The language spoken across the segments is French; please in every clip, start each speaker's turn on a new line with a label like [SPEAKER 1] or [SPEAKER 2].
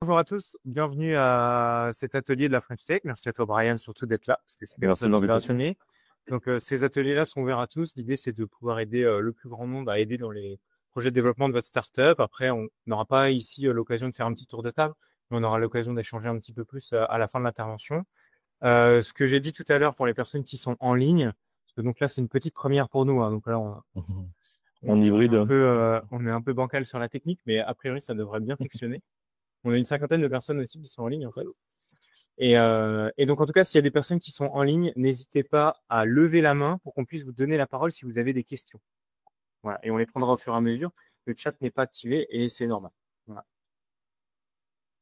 [SPEAKER 1] Bonjour à tous, bienvenue à cet atelier de la French Tech. Merci à toi Brian surtout d'être là, parce que c'est
[SPEAKER 2] Merci de l'invitation.
[SPEAKER 1] passionné. Donc ces ateliers-là sont ouverts à tous. L'idée c'est de pouvoir aider le plus grand nombre à aider dans les projets de développement de votre startup. Après, on n'aura pas ici l'occasion de faire un petit tour de table, mais on aura l'occasion d'échanger un petit peu plus à la fin de l'intervention. Ce que j'ai dit tout à l'heure pour les personnes qui sont en ligne, parce que donc là c'est une petite première pour nous, hein. Donc là
[SPEAKER 2] En hybride.
[SPEAKER 1] on est un peu bancal sur la technique, mais a priori ça devrait bien fonctionner. On a une cinquantaine de personnes aussi qui sont en ligne en fait. Et donc, en tout cas, s'il y a des personnes qui sont en ligne, n'hésitez pas à lever la main pour qu'on puisse vous donner la parole si vous avez des questions. Voilà. Et on les prendra au fur et à mesure. Le chat n'est pas activé et c'est normal. Voilà.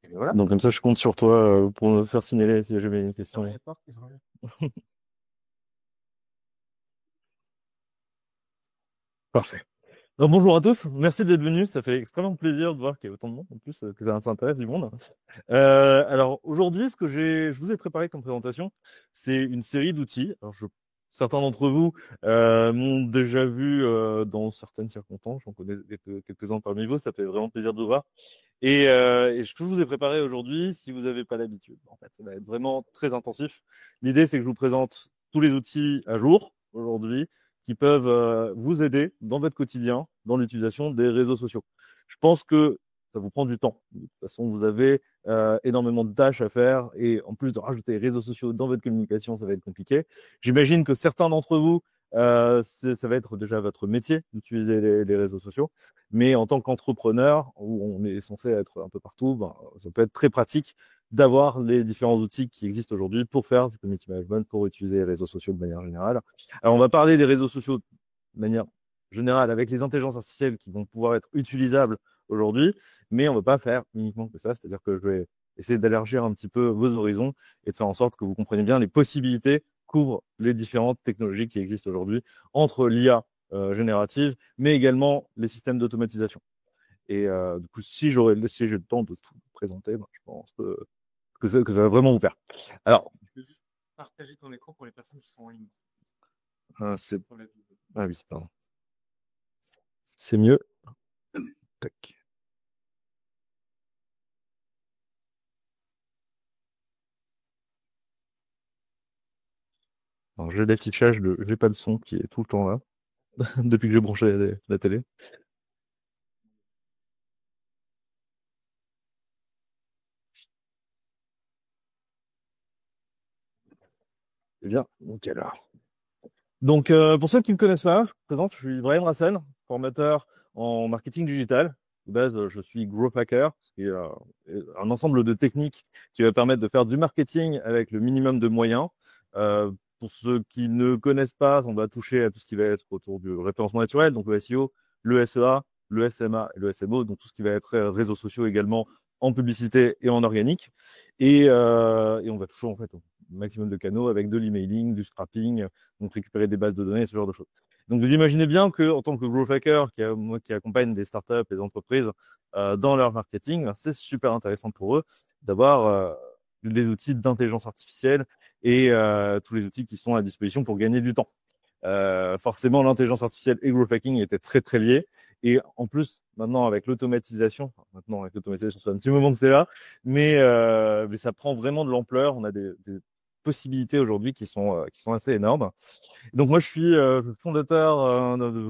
[SPEAKER 1] Et voilà.
[SPEAKER 2] Donc comme ça, je compte sur toi pour me faire signaler si jamais une question. Parfait. Donc, bonjour à tous, merci d'être venus. Ça fait extrêmement plaisir de voir qu'il y a autant de monde en plus, que ça s'intéresse du monde. Alors aujourd'hui, je vous ai préparé comme présentation, c'est une série d'outils. Certains d'entre vous m'ont déjà vu dans certaines circonstances. J'en connais quelques-uns parmi vous. Ça fait vraiment plaisir de vous voir. Et ce que je vous ai préparé aujourd'hui, si vous n'avez pas l'habitude, en fait, ça va être vraiment très intensif. L'idée, c'est que je vous présente tous les outils à jour aujourd'hui qui peuvent vous aider dans votre quotidien, dans l'utilisation des réseaux sociaux. Je pense que ça vous prend du temps. De toute façon, vous avez énormément de tâches à faire et en plus de rajouter les réseaux sociaux dans votre communication, ça va être compliqué. J'imagine que certains d'entre vous, ça va être déjà votre métier d'utiliser les réseaux sociaux. Mais en tant qu'entrepreneur, où on est censé être un peu partout, ben, ça peut être très pratique d'avoir les différents outils qui existent aujourd'hui pour faire du community management, pour utiliser les réseaux sociaux de manière générale. Alors, on va parler des réseaux sociaux de manière générale avec les intelligences artificielles qui vont pouvoir être utilisables aujourd'hui, mais on ne va pas faire uniquement que ça, c'est-à-dire que je vais essayer d'élargir un petit peu vos horizons et de faire en sorte que vous compreniez bien les possibilités qu'ouvrent les différentes technologies qui existent aujourd'hui entre l'IA générative, mais également les systèmes d'automatisation. Et du coup, si j'ai le temps de tout présenter, ben, je pense que ça va vraiment vous faire. Alors,
[SPEAKER 1] Tu peux juste partager ton écran pour les personnes qui sont en ligne.
[SPEAKER 2] c'est ah oui, pardon. C'est mieux. Tac. Alors, j'ai l'affichage j'ai pas de son qui est tout le temps là depuis que j'ai branché la télé. Eh bien, donc alors. Donc, pour ceux qui ne me connaissent pas, je me présente, je suis Brian Rassen, formateur en marketing digital. De base, je suis Growth Hacker, qui est un ensemble de techniques qui va permettre de faire du marketing avec le minimum de moyens. Pour ceux qui ne connaissent pas, on va toucher à tout ce qui va être autour du référencement naturel, donc le SEO, le SEA, le SMA et le SMO, donc tout ce qui va être réseaux sociaux également en publicité et en organique. Et on va toucher en fait au maximum de canaux avec de l'emailing, du scrapping, donc récupérer des bases de données, ce genre de choses. Donc vous imaginez bien que en tant que growth hacker qui accompagne des startups et des entreprises dans leur marketing, ben, c'est super intéressant pour eux d'avoir les outils d'intelligence artificielle et tous les outils qui sont à disposition pour gagner du temps. Forcément, l'intelligence artificielle et growth hacking étaient très très liés. Et en plus, maintenant avec l'automatisation, ça fait un petit moment que c'est là, mais ça prend vraiment de l'ampleur. On a des possibilités aujourd'hui qui sont assez énormes. Donc moi, je suis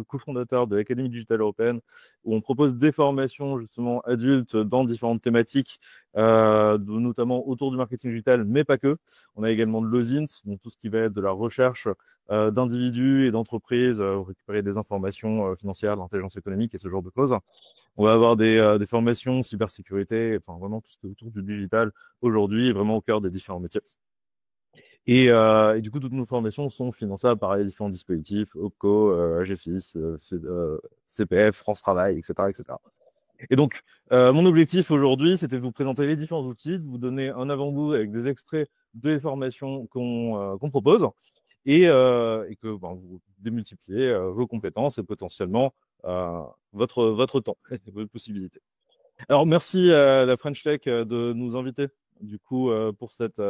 [SPEAKER 2] cofondateur de l'Académie digitale européenne, où on propose des formations justement adultes dans différentes thématiques, notamment autour du marketing digital, mais pas que. On a également de l'OSINT, donc tout ce qui va être de la recherche d'individus et d'entreprises, récupérer des informations financières, de l'intelligence économique et ce genre de choses. On va avoir des formations cybersécurité, enfin vraiment tout ce qui est autour du digital aujourd'hui, vraiment au cœur des différents métiers. Et du coup, toutes nos formations sont finançables par les différents dispositifs, OPCO, AGFIS, CPF, France Travail, etc., etc. Et donc, mon objectif aujourd'hui, c'était de vous présenter les différents outils, de vous donner un avant-goût avec des extraits des formations qu'on propose, et que ben, vous démultipliez vos compétences et potentiellement votre temps, vos possibilités. Alors, merci à la French Tech de nous inviter, du coup, pour cette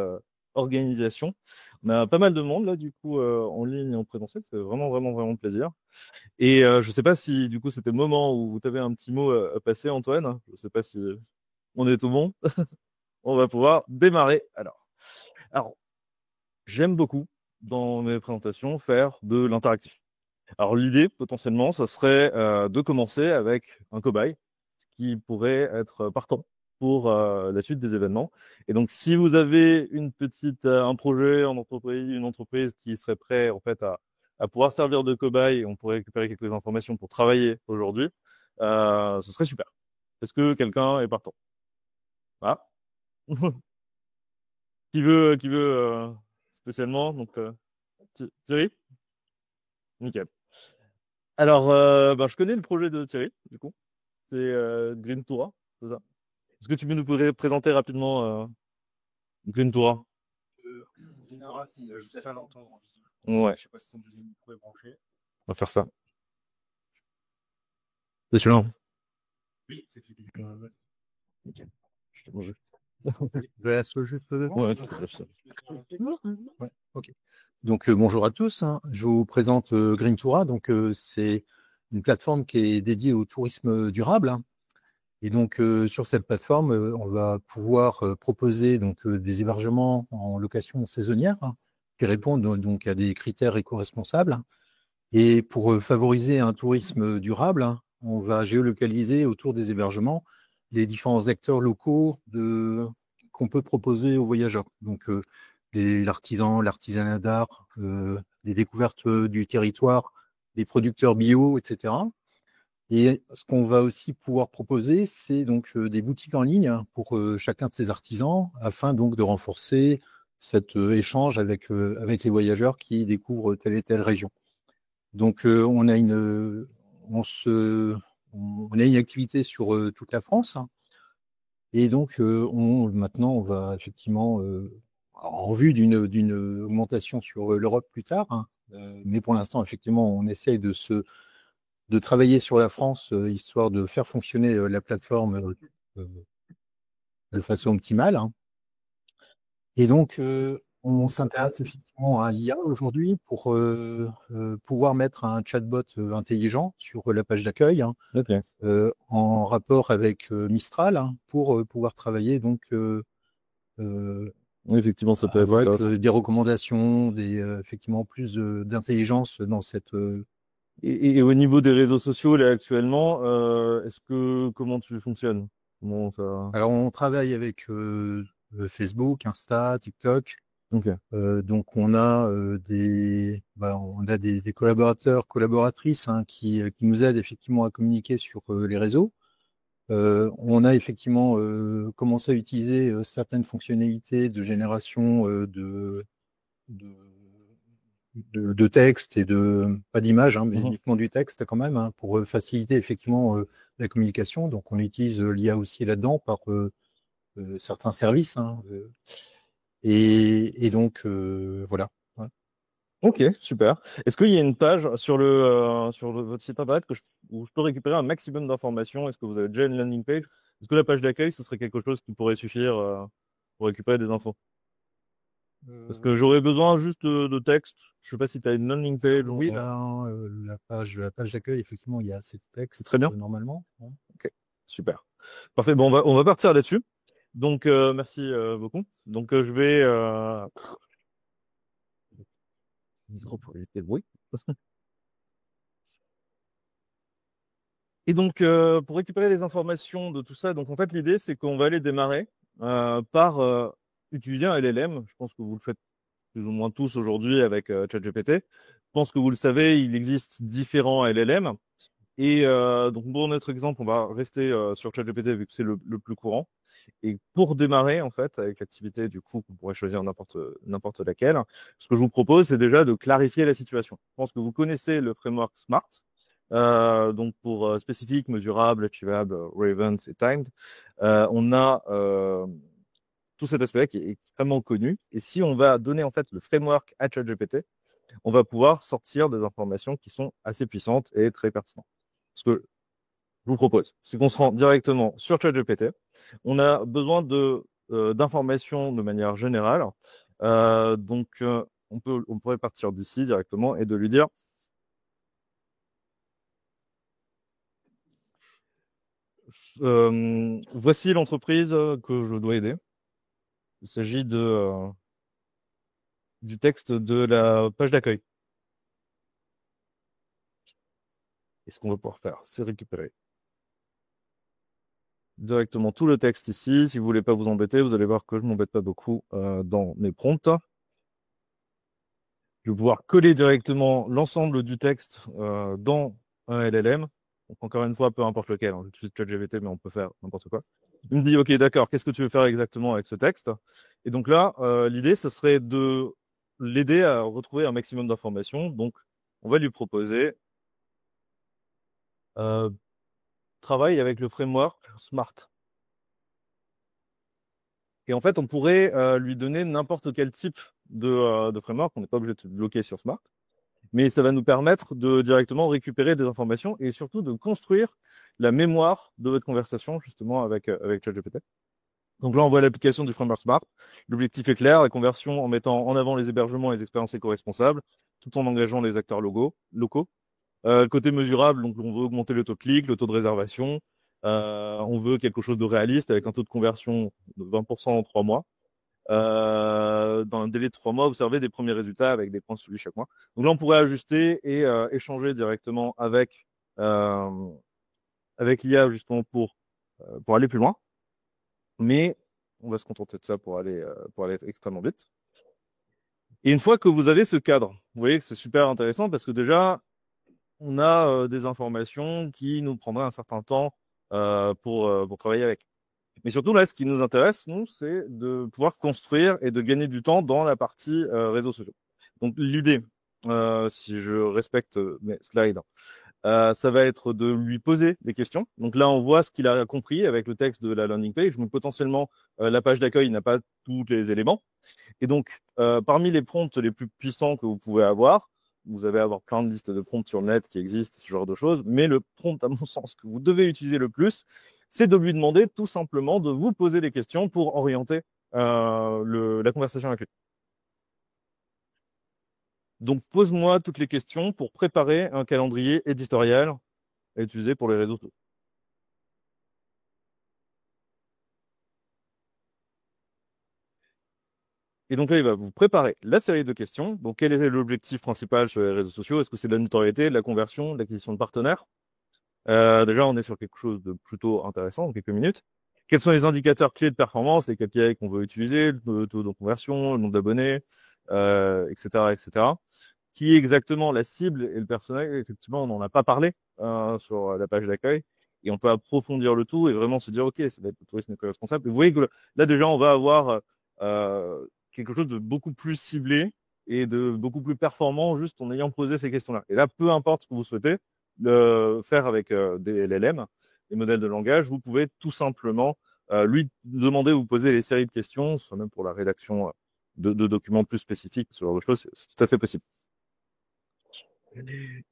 [SPEAKER 2] organisation. On a pas mal de monde, là, du coup, en ligne et en présentiel. C'est vraiment, vraiment, vraiment plaisir. Et je sais pas si, du coup, c'était le moment où tu avais un petit mot à passer, Antoine. Je sais pas si... On est tout bon. On va pouvoir démarrer. Alors, j'aime beaucoup dans mes présentations faire de l'interactif. Alors l'idée potentiellement, ça serait de commencer avec un cobaye qui pourrait être partant pour la suite des événements. Et donc si vous avez un projet en entreprise, une entreprise qui serait prêt en fait à pouvoir servir de cobaye, on pourrait récupérer quelques informations pour travailler aujourd'hui, ce serait super. Est-ce que quelqu'un est partant? Ah. Qui veut spécialement donc Thierry? Nickel. Alors, je connais le projet de Thierry, du coup. C'est Green Toura, c'est ça. Est-ce que tu peux nous présenter rapidement Green Toura?
[SPEAKER 1] Dinara, si je sais pas l'entendre en visio.
[SPEAKER 2] Ouais,
[SPEAKER 1] Je sais pas si son deuxième micro est branché.
[SPEAKER 2] on va faire ça. C'est celui-là.
[SPEAKER 1] Oui, c'est Philippe.
[SPEAKER 2] Ouais,
[SPEAKER 3] Je laisse juste.
[SPEAKER 2] ouais, tout à fait.
[SPEAKER 3] Ouais, ok. Donc bonjour à tous, hein. Je vous présente Greentoura. Donc c'est une plateforme qui est dédiée au tourisme durable, hein. Et donc sur cette plateforme, on va pouvoir proposer donc des hébergements en location saisonnière, hein, qui répondent donc à des critères éco-responsables. Et pour favoriser un tourisme durable, hein, on va géolocaliser autour des hébergements les différents acteurs locaux qu'on peut proposer aux voyageurs. Donc, l'artisanat d'art, des découvertes du territoire, des producteurs bio, etc. Et ce qu'on va aussi pouvoir proposer, c'est donc des boutiques en ligne, hein, pour chacun de ces artisans, afin donc de renforcer cet échange avec les voyageurs qui découvrent telle et telle région. Donc, on a une activité sur toute la France, hein. Et donc, maintenant, on va effectivement, en vue d'une augmentation sur l'Europe plus tard, hein, mais pour l'instant, effectivement, on essaye de travailler sur la France, histoire de faire fonctionner la plateforme euh, de façon optimale, hein. Et donc, on s'intéresse effectivement à l'IA aujourd'hui pour pouvoir mettre un chatbot intelligent sur la page d'accueil, hein,
[SPEAKER 2] Ok.
[SPEAKER 3] en rapport avec Mistral, hein, pour pouvoir travailler donc
[SPEAKER 2] Oui, effectivement, ça peut être
[SPEAKER 3] avec
[SPEAKER 2] intéressant.
[SPEAKER 3] des recommandations, effectivement plus d'intelligence dans cette.
[SPEAKER 2] Et au niveau des réseaux sociaux, là, actuellement, comment tu fonctionnes? Comment ça?
[SPEAKER 3] Alors, on travaille avec Facebook, Insta, TikTok.
[SPEAKER 2] Ok.
[SPEAKER 3] Donc on a des collaborateurs, collaboratrices, hein, qui nous aident effectivement à communiquer sur les réseaux. On a effectivement commencé à utiliser certaines fonctionnalités de génération de, de texte et pas d'images, hein, mais
[SPEAKER 2] Mhm.
[SPEAKER 3] uniquement du texte quand même, hein, pour faciliter effectivement la communication. Donc on utilise l'IA aussi là-dedans par certains services, hein, et donc voilà. Ouais.
[SPEAKER 2] Ok, super. Est-ce qu'il y a une page sur votre site internet où je peux récupérer un maximum d'informations? Est-ce que vous avez déjà une landing page? Est-ce que la page d'accueil, ce serait quelque chose qui pourrait suffire pour récupérer des infos? Parce que j'aurais besoin juste de texte. Je sais pas si tu as une landing page.
[SPEAKER 3] Oui, là, hein, la page d'accueil, effectivement, il y a assez de
[SPEAKER 2] C'est
[SPEAKER 3] texte
[SPEAKER 2] très bien.
[SPEAKER 3] normalement, hein.
[SPEAKER 2] Ok, super. Parfait. Bon, on va partir là-dessus. Donc, merci beaucoup. Donc, je vais. Micro pour éviter le bruit. Et donc, pour récupérer les informations de tout ça, donc en fait, l'idée, c'est qu'on va aller démarrer par utiliser un LLM. Je pense que vous le faites plus ou moins tous aujourd'hui avec ChatGPT. Je pense que vous le savez, il existe différents LLM. Et donc, pour notre exemple, on va rester sur ChatGPT vu que c'est le plus courant. Et pour démarrer, en fait, avec l'activité, du coup, vous pourrez choisir n'importe laquelle. Ce que je vous propose, c'est déjà de clarifier la situation. Je pense que vous connaissez le framework SMART. Donc pour spécifique, mesurable, achievable, relevant et timed, on a tout cet aspect qui est extrêmement connu. Et si on va donner en fait le framework à ChatGPT, on va pouvoir sortir des informations qui sont assez puissantes et très pertinentes. Ce que je vous propose, c'est qu'on se rend directement sur ChatGPT. On a besoin d'informations de manière générale. On pourrait partir d'ici directement et de lui dire voici l'entreprise que je dois aider. Il s'agit du texte de la page d'accueil. Et ce qu'on va pouvoir faire, c'est récupérer directement tout le texte ici. Si vous voulez pas vous embêter, vous allez voir que je m'embête pas beaucoup dans mes prompts. Je vais pouvoir coller directement l'ensemble du texte dans un LLM. Donc encore une fois, peu importe lequel, hein, j'utilise ChatGPT, mais on peut faire n'importe quoi. Il me dit, OK, d'accord, qu'est-ce que tu veux faire exactement avec ce texte? Et donc là, l'idée, ce serait de l'aider à retrouver un maximum d'informations. Donc, on va lui proposer travail avec le framework Smart. Et en fait, on pourrait lui donner n'importe quel type de framework. On n'est pas obligé de se bloquer sur Smart. Mais ça va nous permettre de directement récupérer des informations et surtout de construire la mémoire de votre conversation justement avec ChatGPT. Donc là, on voit l'application du framework Smart. L'objectif est clair, la conversion en mettant en avant les hébergements et les expériences éco-responsables, tout en engageant les acteurs locaux. Le côté mesurable, donc on veut augmenter le taux de clic, le taux de réservation. On veut quelque chose de réaliste avec un taux de conversion de 20% en 3 mois. Dans un délai de 3 mois, observer des premiers résultats avec des points suivis chaque mois. Donc là, on pourrait ajuster et échanger directement avec l'IA justement pour aller plus loin. Mais on va se contenter de ça pour aller extrêmement vite. Et une fois que vous avez ce cadre, vous voyez que c'est super intéressant parce que déjà, on a des informations qui nous prendraient un certain temps pour travailler avec. Mais surtout, là, ce qui nous intéresse, nous, c'est de pouvoir construire et de gagner du temps dans la partie réseaux sociaux. Donc, l'idée, si je respecte mes slides, ça va être de lui poser des questions. Donc là, on voit ce qu'il a compris avec le texte de la landing page. Donc, potentiellement, la page d'accueil n'a pas tous les éléments. Et donc, parmi les prompts les plus puissants que vous pouvez avoir, vous allez avoir plein de listes de prompts sur le net qui existent, ce genre de choses. Mais le prompt, à mon sens, que vous devez utiliser le plus, c'est de lui demander tout simplement de vous poser des questions pour orienter la conversation avec lui. Donc, pose-moi toutes les questions pour préparer un calendrier éditorial à utiliser pour les réseaux sociaux. Et donc là, il va vous préparer la série de questions. Donc, quel est l'objectif principal sur les réseaux sociaux? Est-ce que c'est de la notoriété, de la conversion, de l'acquisition de partenaires? Déjà, on est sur quelque chose de plutôt intéressant en quelques minutes. Quels sont les indicateurs clés de performance, les KPI qu'on veut utiliser, le taux de conversion, le nombre d'abonnés, etc., etc. Qui est exactement la cible et le personnel? Effectivement, on n'en a pas parlé sur la page d'accueil. Et on peut approfondir le tout et vraiment se dire, OK, ça va être le tourisme éco-responsable. Et vous voyez que là, déjà, on va avoir quelque chose de beaucoup plus ciblé et de beaucoup plus performant juste en ayant posé ces questions-là. Et là, peu importe ce que vous souhaitez le faire avec des LLM, des modèles de langage, vous pouvez tout simplement lui demander ou poser les séries de questions, soit même pour la rédaction de documents plus spécifiques, ce genre de choses, c'est tout à fait possible.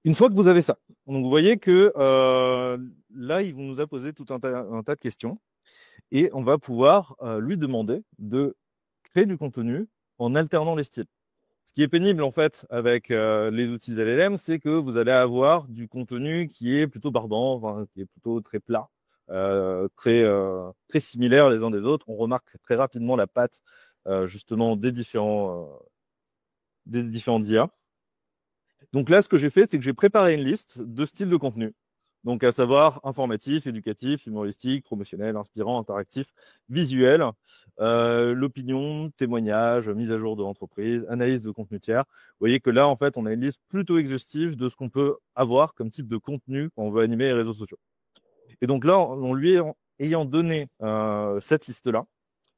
[SPEAKER 2] Une fois que vous avez ça, donc vous voyez que là, il nous a posé tout un tas de questions et on va pouvoir lui demander de créer du contenu en alternant les styles. Ce qui est pénible en fait avec les outils LLM, c'est que vous allez avoir du contenu qui est plutôt barbant, enfin, qui est plutôt très plat, très similaire les uns des autres. On remarque très rapidement la patte justement des différents IA. Donc là, ce que j'ai fait, c'est que j'ai préparé une liste de styles de contenu. Donc, à savoir informatif, éducatif, humoristique, promotionnel, inspirant, interactif, visuel, l'opinion, témoignage, mise à jour de l'entreprise, analyse de contenu tiers. Vous voyez que là, en fait, on a une liste plutôt exhaustive de ce qu'on peut avoir comme type de contenu quand on veut animer les réseaux sociaux. Et donc là, on lui ayant donné cette liste-là,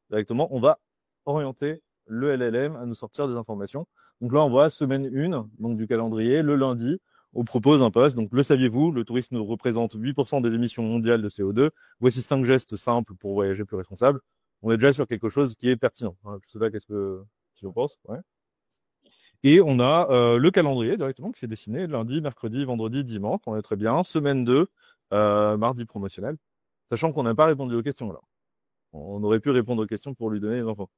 [SPEAKER 2] directement, on va orienter le LLM à nous sortir des informations. Donc là, on voit semaine 1, donc du calendrier, le lundi, on propose un post. Donc, le saviez-vous, le tourisme représente 8% des émissions mondiales de CO2. Voici 5 gestes simples pour voyager plus responsable. On est déjà sur quelque chose qui est pertinent. Je sais pas qu'est-ce que tu en penses. Ouais. Et on a le calendrier directement qui s'est dessiné lundi, mercredi, vendredi, dimanche. On est très bien. Semaine 2, mardi promotionnel. Sachant qu'on n'a pas répondu aux questions là. On aurait pu répondre aux questions pour lui donner les infos.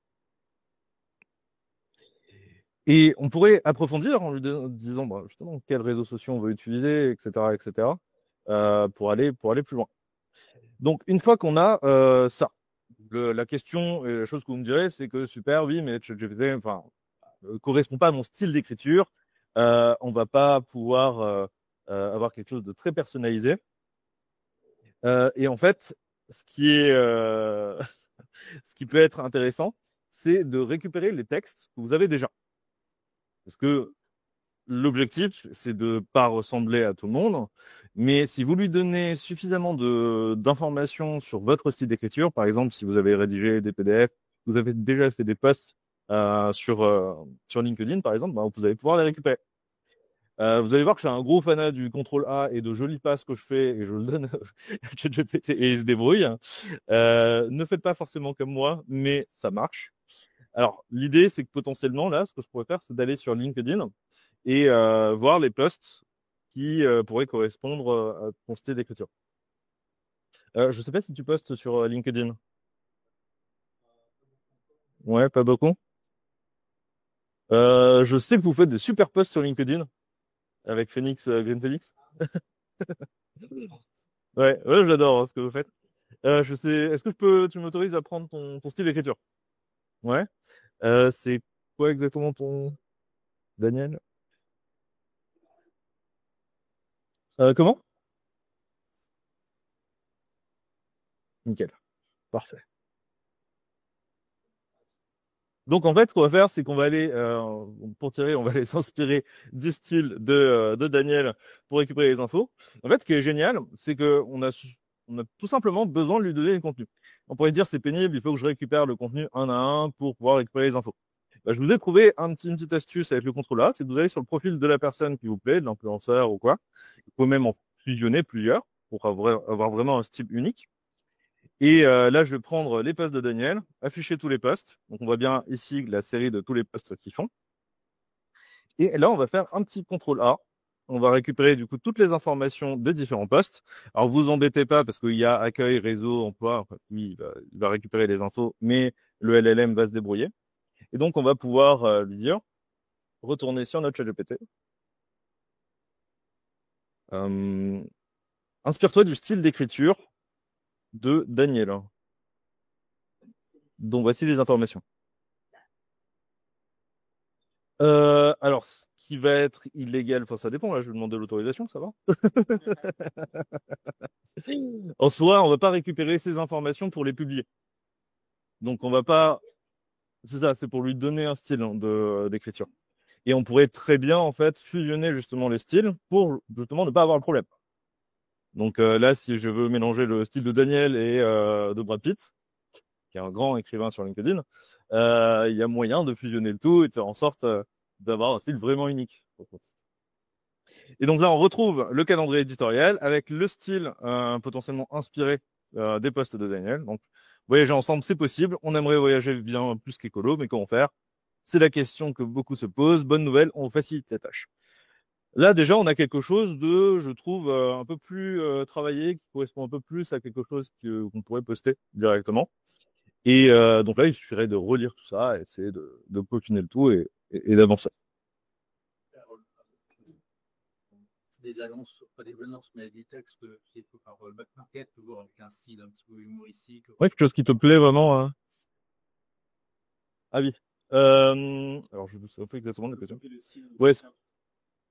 [SPEAKER 2] Et on pourrait approfondir en lui disant justement quels réseaux sociaux on veut utiliser, etc., etc., pour aller plus loin. Donc, une fois qu'on a ça, la question et la chose que vous me direz, c'est que super, oui, mais ChatGPT, enfin, correspond pas à mon style d'écriture. On va pas pouvoir avoir quelque chose de très personnalisé. Et en fait, ce qui est, ce qui peut être intéressant, c'est de récupérer les textes que vous avez déjà. Parce que l'objectif, c'est de pas ressembler à tout le monde, mais si vous lui donnez suffisamment d'informations sur votre style d'écriture, par exemple, si vous avez rédigé des PDF, vous avez déjà fait des posts sur LinkedIn, par exemple, bah, vous allez pouvoir les récupérer. Vous allez voir que je suis un gros fanat du contrôle A et de jolis passes que je fais et je le donne à ChatGPT et il se débrouille. Ne faites pas forcément comme moi, mais ça marche. Alors, l'idée, c'est que potentiellement, là, ce que je pourrais faire, c'est d'aller sur LinkedIn et voir les posts qui pourraient correspondre à ton style d'écriture. Je sais pas si tu postes sur LinkedIn. Ouais, pas beaucoup. Je sais que vous faites des super posts sur LinkedIn avec Phoenix, Green Phoenix. Ouais, j'adore hein, ce que vous faites. Je sais, est-ce que tu m'autorises à prendre ton style d'écriture? Ouais. C'est quoi exactement ton Daniel? Comment? Nickel. Parfait. Donc en fait, ce qu'on va faire, c'est qu'on va aller, pour tirer, on va aller s'inspirer du style de Daniel pour récupérer les infos. En fait, ce qui est génial, c'est que on a tout simplement besoin de lui donner les contenus. On pourrait dire c'est pénible, il faut que je récupère le contenu un à un pour pouvoir récupérer les infos. Bah, je vous ai trouvé une petite astuce avec le contrôle A, c'est que vous allez sur le profil de la personne qui vous plaît, de l'influenceur ou quoi. Vous pouvez même en fusionner plusieurs pour avoir vraiment un style unique. Et là, je vais prendre les posts de Daniel, afficher tous les posts. Donc, on voit bien ici la série de tous les posts qu'ils font. Et là, on va faire un petit contrôle A. On va récupérer du coup toutes les informations des différents posts. Alors, vous embêtez pas parce qu'il y a accueil, réseau, emploi. Enfin, lui, il va récupérer les infos, mais le LLM va se débrouiller. Et donc, on va pouvoir lui dire, retourner sur notre ChatGPT. Inspire-toi du style d'écriture de Daniel. Donc, voici les informations. Alors, ce qui va être illégal, enfin, ça dépend, là, je vais demander l'autorisation, ça va? En soi, on va pas récupérer ces informations pour les publier. Donc, on va pas, c'est ça, c'est pour lui donner un style hein, d'écriture. Et on pourrait très bien, en fait, fusionner justement les styles pour justement ne pas avoir le problème. Donc, là, si je veux mélanger le style de Daniel et de Brad Pitt, qui est un grand écrivain sur LinkedIn, il y a moyen de fusionner le tout et de faire en sorte d'avoir un style vraiment unique. Et donc là, on retrouve le calendrier éditorial avec le style potentiellement inspiré des posts de Daniel. Donc, voyager ensemble, c'est possible. On aimerait voyager bien plus qu'écolo, mais comment faire? C'est la question que beaucoup se posent. Bonne nouvelle, on facilite la tâche. Là, déjà, on a quelque chose de, je trouve, un peu plus travaillé, qui correspond un peu plus à quelque chose qu'on pourrait poster directement. Et donc là, il suffirait de relire tout ça, essayer de peaufiner le tout et d'avancer.
[SPEAKER 3] Des annonces, pas des annonces, mais des textes faits par Back Market, toujours avec un style un petit peu humoristique.
[SPEAKER 2] Ouais, quelque chose qui te plaît vraiment. Hein. Ah oui. Alors, je ne sais pas exactement la question. Ouais,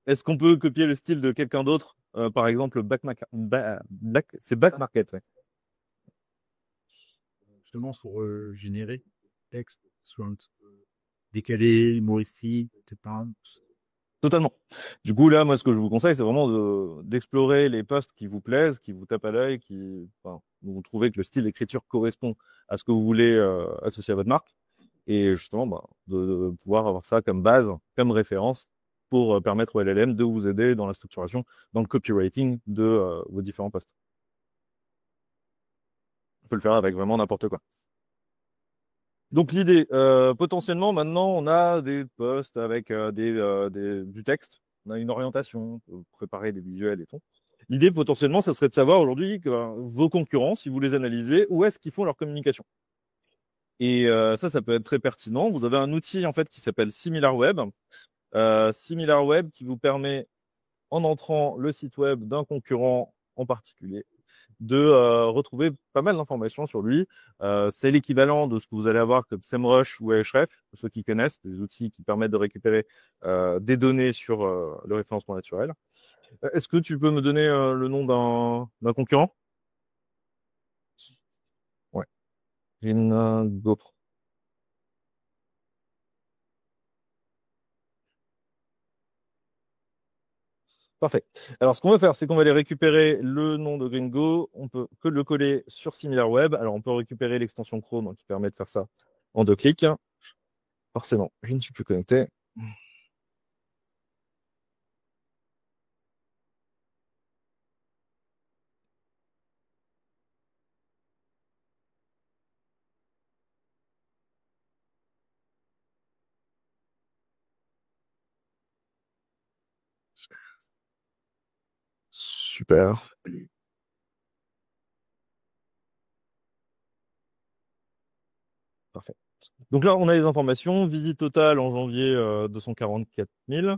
[SPEAKER 2] est-ce qu'on peut copier le style de quelqu'un d'autre par exemple, c'est Back Market, ouais.
[SPEAKER 3] Justement, pour générer texte, soit un petit peu décalé, humoristique, etc.
[SPEAKER 2] Totalement. Du coup, là, moi, ce que je vous conseille, c'est vraiment d'explorer les posts qui vous plaisent, qui vous tapent à l'œil, enfin, où vous trouvez que le style d'écriture correspond à ce que vous voulez associer à votre marque. Et justement, bah, de pouvoir avoir ça comme base, comme référence pour permettre au LLM de vous aider dans la structuration, dans le copywriting de vos différents posts. On peut le faire avec vraiment n'importe quoi. Donc l'idée, potentiellement maintenant on a des posts avec du texte, on a une orientation, on peut préparer des visuels et tout. L'idée potentiellement, ça serait de savoir aujourd'hui que vos concurrents, si vous les analysez, où est-ce qu'ils font leur communication. Et ça peut être très pertinent. Vous avez un outil en fait qui s'appelle SimilarWeb. SimilarWeb qui vous permet, en entrant le site web d'un concurrent en particulier, de retrouver pas mal d'informations sur lui. C'est l'équivalent de ce que vous allez avoir comme SEMrush ou Ahrefs, pour ceux qui connaissent, des outils qui permettent de récupérer des données sur le référencement naturel. Est-ce que tu peux me donner le nom d'un concurrent? Ouais. Go. Parfait. Alors, ce qu'on va faire, c'est qu'on va aller récupérer le nom de Gringo. On peut que le coller sur SimilarWeb. Alors, on peut récupérer l'extension Chrome qui permet de faire ça en 2 clics. Forcément, je ne suis plus connecté. Super. Parfait. Donc là, on a les informations. Visite totale en janvier, 244 000.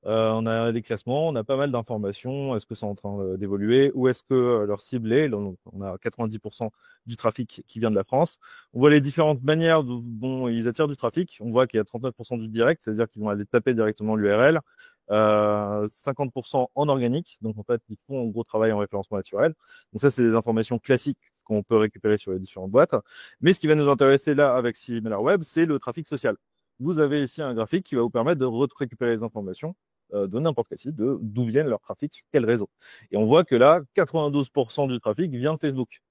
[SPEAKER 2] On a les classements, on a pas mal d'informations. Est-ce que c'est en train d'évoluer? Où est-ce que leur cible est? Donc, on a 90% du trafic qui vient de la France. On voit les différentes manières dont ils attirent du trafic. On voit qu'il y a 39% du direct, c'est-à-dire qu'ils vont aller taper directement l'URL. 50% en organique. Donc, en fait, ils font un gros travail en référencement naturel. Donc, ça, c'est des informations classiques qu'on peut récupérer sur les différentes boîtes. Mais ce qui va nous intéresser là avec SimilarWeb, c'est le trafic social. Vous avez ici un graphique qui va vous permettre de récupérer les informations de n'importe quel site, d'où viennent leurs trafics, sur quel réseau. Et on voit que là, 92% du trafic vient de Facebook.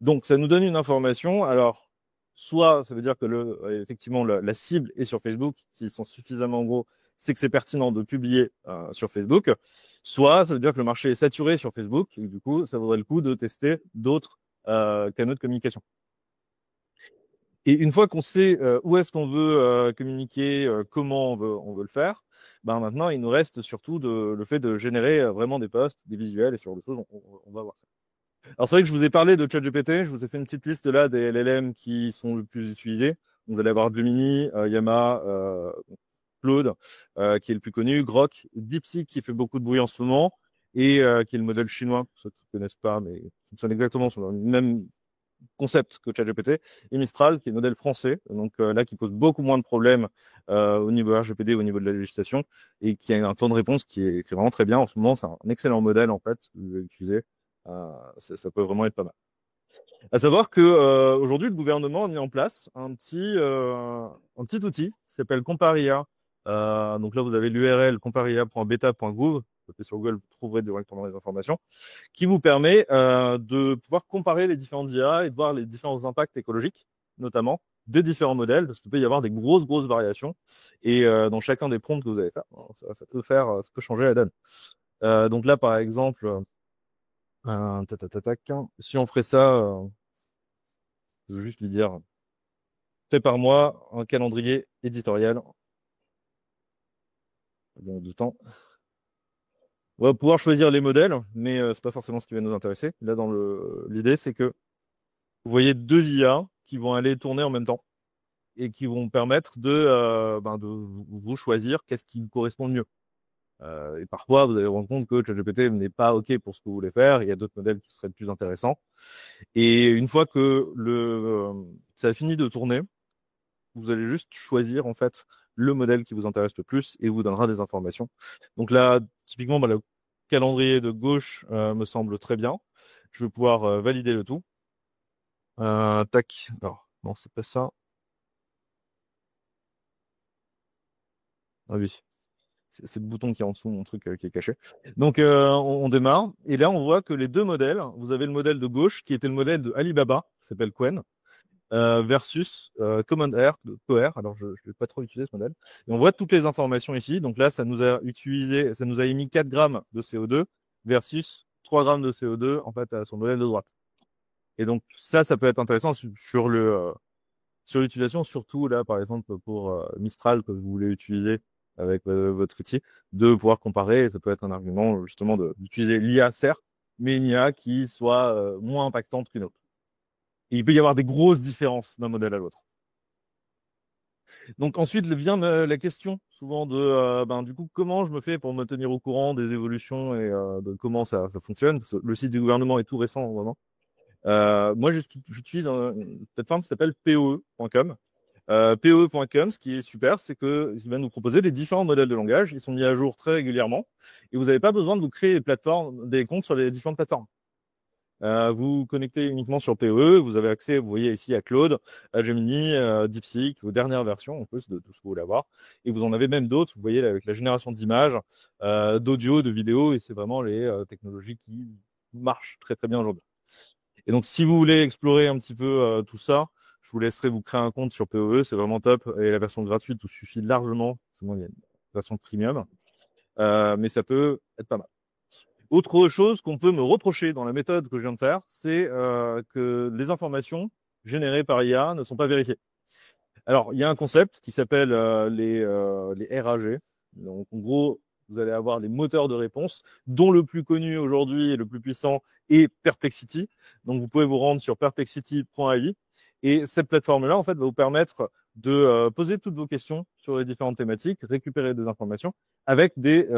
[SPEAKER 2] Donc, ça nous donne une information. Alors, soit ça veut dire que effectivement, la cible est sur Facebook. S'ils sont suffisamment gros, c'est que c'est pertinent de publier sur Facebook. Soit ça veut dire que le marché est saturé sur Facebook. Et du coup, ça vaudrait le coup de tester d'autres canaux de communication. Et une fois qu'on sait où est-ce qu'on veut communiquer, comment on veut le faire, ben maintenant il nous reste surtout le fait de générer vraiment des posts, des visuels et ce genre de choses. On va voir ça. Alors c'est vrai que je vous ai parlé de ChatGPT, je vous ai fait une petite liste là des LLM qui sont le plus utilisés. Vous allez avoir Gemini, Llama, Claude, qui est le plus connu, Grok, DeepSeek qui fait beaucoup de bruit en ce moment et qui est le modèle chinois, pour ceux qui ne connaissent pas, mais qui fonctionne exactement sur le même concept que ChatGPT, et Mistral, qui est le modèle français, donc là, qui pose beaucoup moins de problèmes au niveau RGPD, au niveau de la législation, et qui a un temps de réponse qui est vraiment très bien. En ce moment, c'est un excellent modèle, en fait, que vous pouvez utiliser. Ça peut vraiment être pas mal. À savoir que aujourd'hui, le gouvernement a mis en place un petit outil qui s'appelle Comparia. Donc là, vous avez l'URL comparia.beta.gouv. Sur Google, vous trouverez directement les informations, qui vous permet de pouvoir comparer les différentes IA et de voir les différents impacts écologiques, notamment, des différents modèles, parce qu'il peut y avoir des grosses variations. Et dans chacun des prompts que vous allez faire, ça peut changer la donne. Donc là, par exemple, si on ferait ça, je veux juste lui dire, prépare-moi un calendrier éditorial. Dans du temps. On va pouvoir choisir les modèles, mais c'est pas forcément ce qui va nous intéresser. Là, l'idée, c'est que vous voyez 2 IA qui vont aller tourner en même temps et qui vont permettre de vous choisir qu'est-ce qui vous correspond le mieux. Et parfois, vous allez vous rendre compte que ChatGPT n'est pas OK pour ce que vous voulez faire. Il y a d'autres modèles qui seraient plus intéressants. Et une fois que ça a fini de tourner, vous allez juste choisir en fait le modèle qui vous intéresse le plus et vous donnera des informations. Donc là, typiquement, le calendrier de gauche me semble très bien. Je vais pouvoir valider le tout. Tac. Alors, non, c'est pas ça. Ah oui. C'est le bouton qui est en dessous, mon truc qui est caché. Donc, on démarre. Et là, on voit que les 2 modèles, vous avez le modèle de gauche qui était le modèle de Alibaba, qui s'appelle Qwen, versus Command R de Coher. Alors, je vais pas trop utiliser ce modèle. Et on voit toutes les informations ici. Donc là, ça nous a émis 4 grammes de CO2 versus 3 grammes de CO2, en fait, sur le modèle de droite. Et donc, ça peut être intéressant sur l'utilisation, surtout là, par exemple, pour Mistral que vous voulez utiliser avec votre outil, de pouvoir comparer. Ça peut être un argument, justement, d'utiliser l'IA, certes, mais une IA qui soit moins impactante qu'une autre. Et il peut y avoir des grosses différences d'un modèle à l'autre. Donc ensuite vient la question souvent de du coup comment je me fais pour me tenir au courant des évolutions et de comment ça fonctionne. Parce que le site du gouvernement est tout récent vraiment. Moi j'utilise une plateforme qui s'appelle POE.com. POE.com, ce qui est super, c'est que il va nous proposer les différents modèles de langage. Ils sont mis à jour très régulièrement et vous n'avez pas besoin de vous créer des comptes sur les différentes plateformes. Vous vous connectez uniquement sur POE, vous avez accès, vous voyez ici, à Claude, à Gemini, DeepSeek, aux dernières versions en plus de tout ce que vous voulez avoir. Et vous en avez même d'autres, vous voyez, avec la génération d'images, d'audio, de vidéos, et c'est vraiment les technologies qui marchent très très bien aujourd'hui. Et donc, si vous voulez explorer un petit peu tout ça, je vous laisserai vous créer un compte sur POE, c'est vraiment top. Et la version gratuite vous suffit largement. C'est bon, il y a une version premium, mais ça peut être pas mal. Autre chose qu'on peut me reprocher dans la méthode que je viens de faire, c'est que les informations générées par IA ne sont pas vérifiées. Alors, il y a un concept qui s'appelle les RAG. Donc, en gros, vous allez avoir les moteurs de réponse, dont le plus connu aujourd'hui et le plus puissant est Perplexity. Donc, vous pouvez vous rendre sur perplexity.ai. Et cette plateforme-là, en fait, va vous permettre de poser toutes vos questions sur les différentes thématiques, récupérer des informations avec des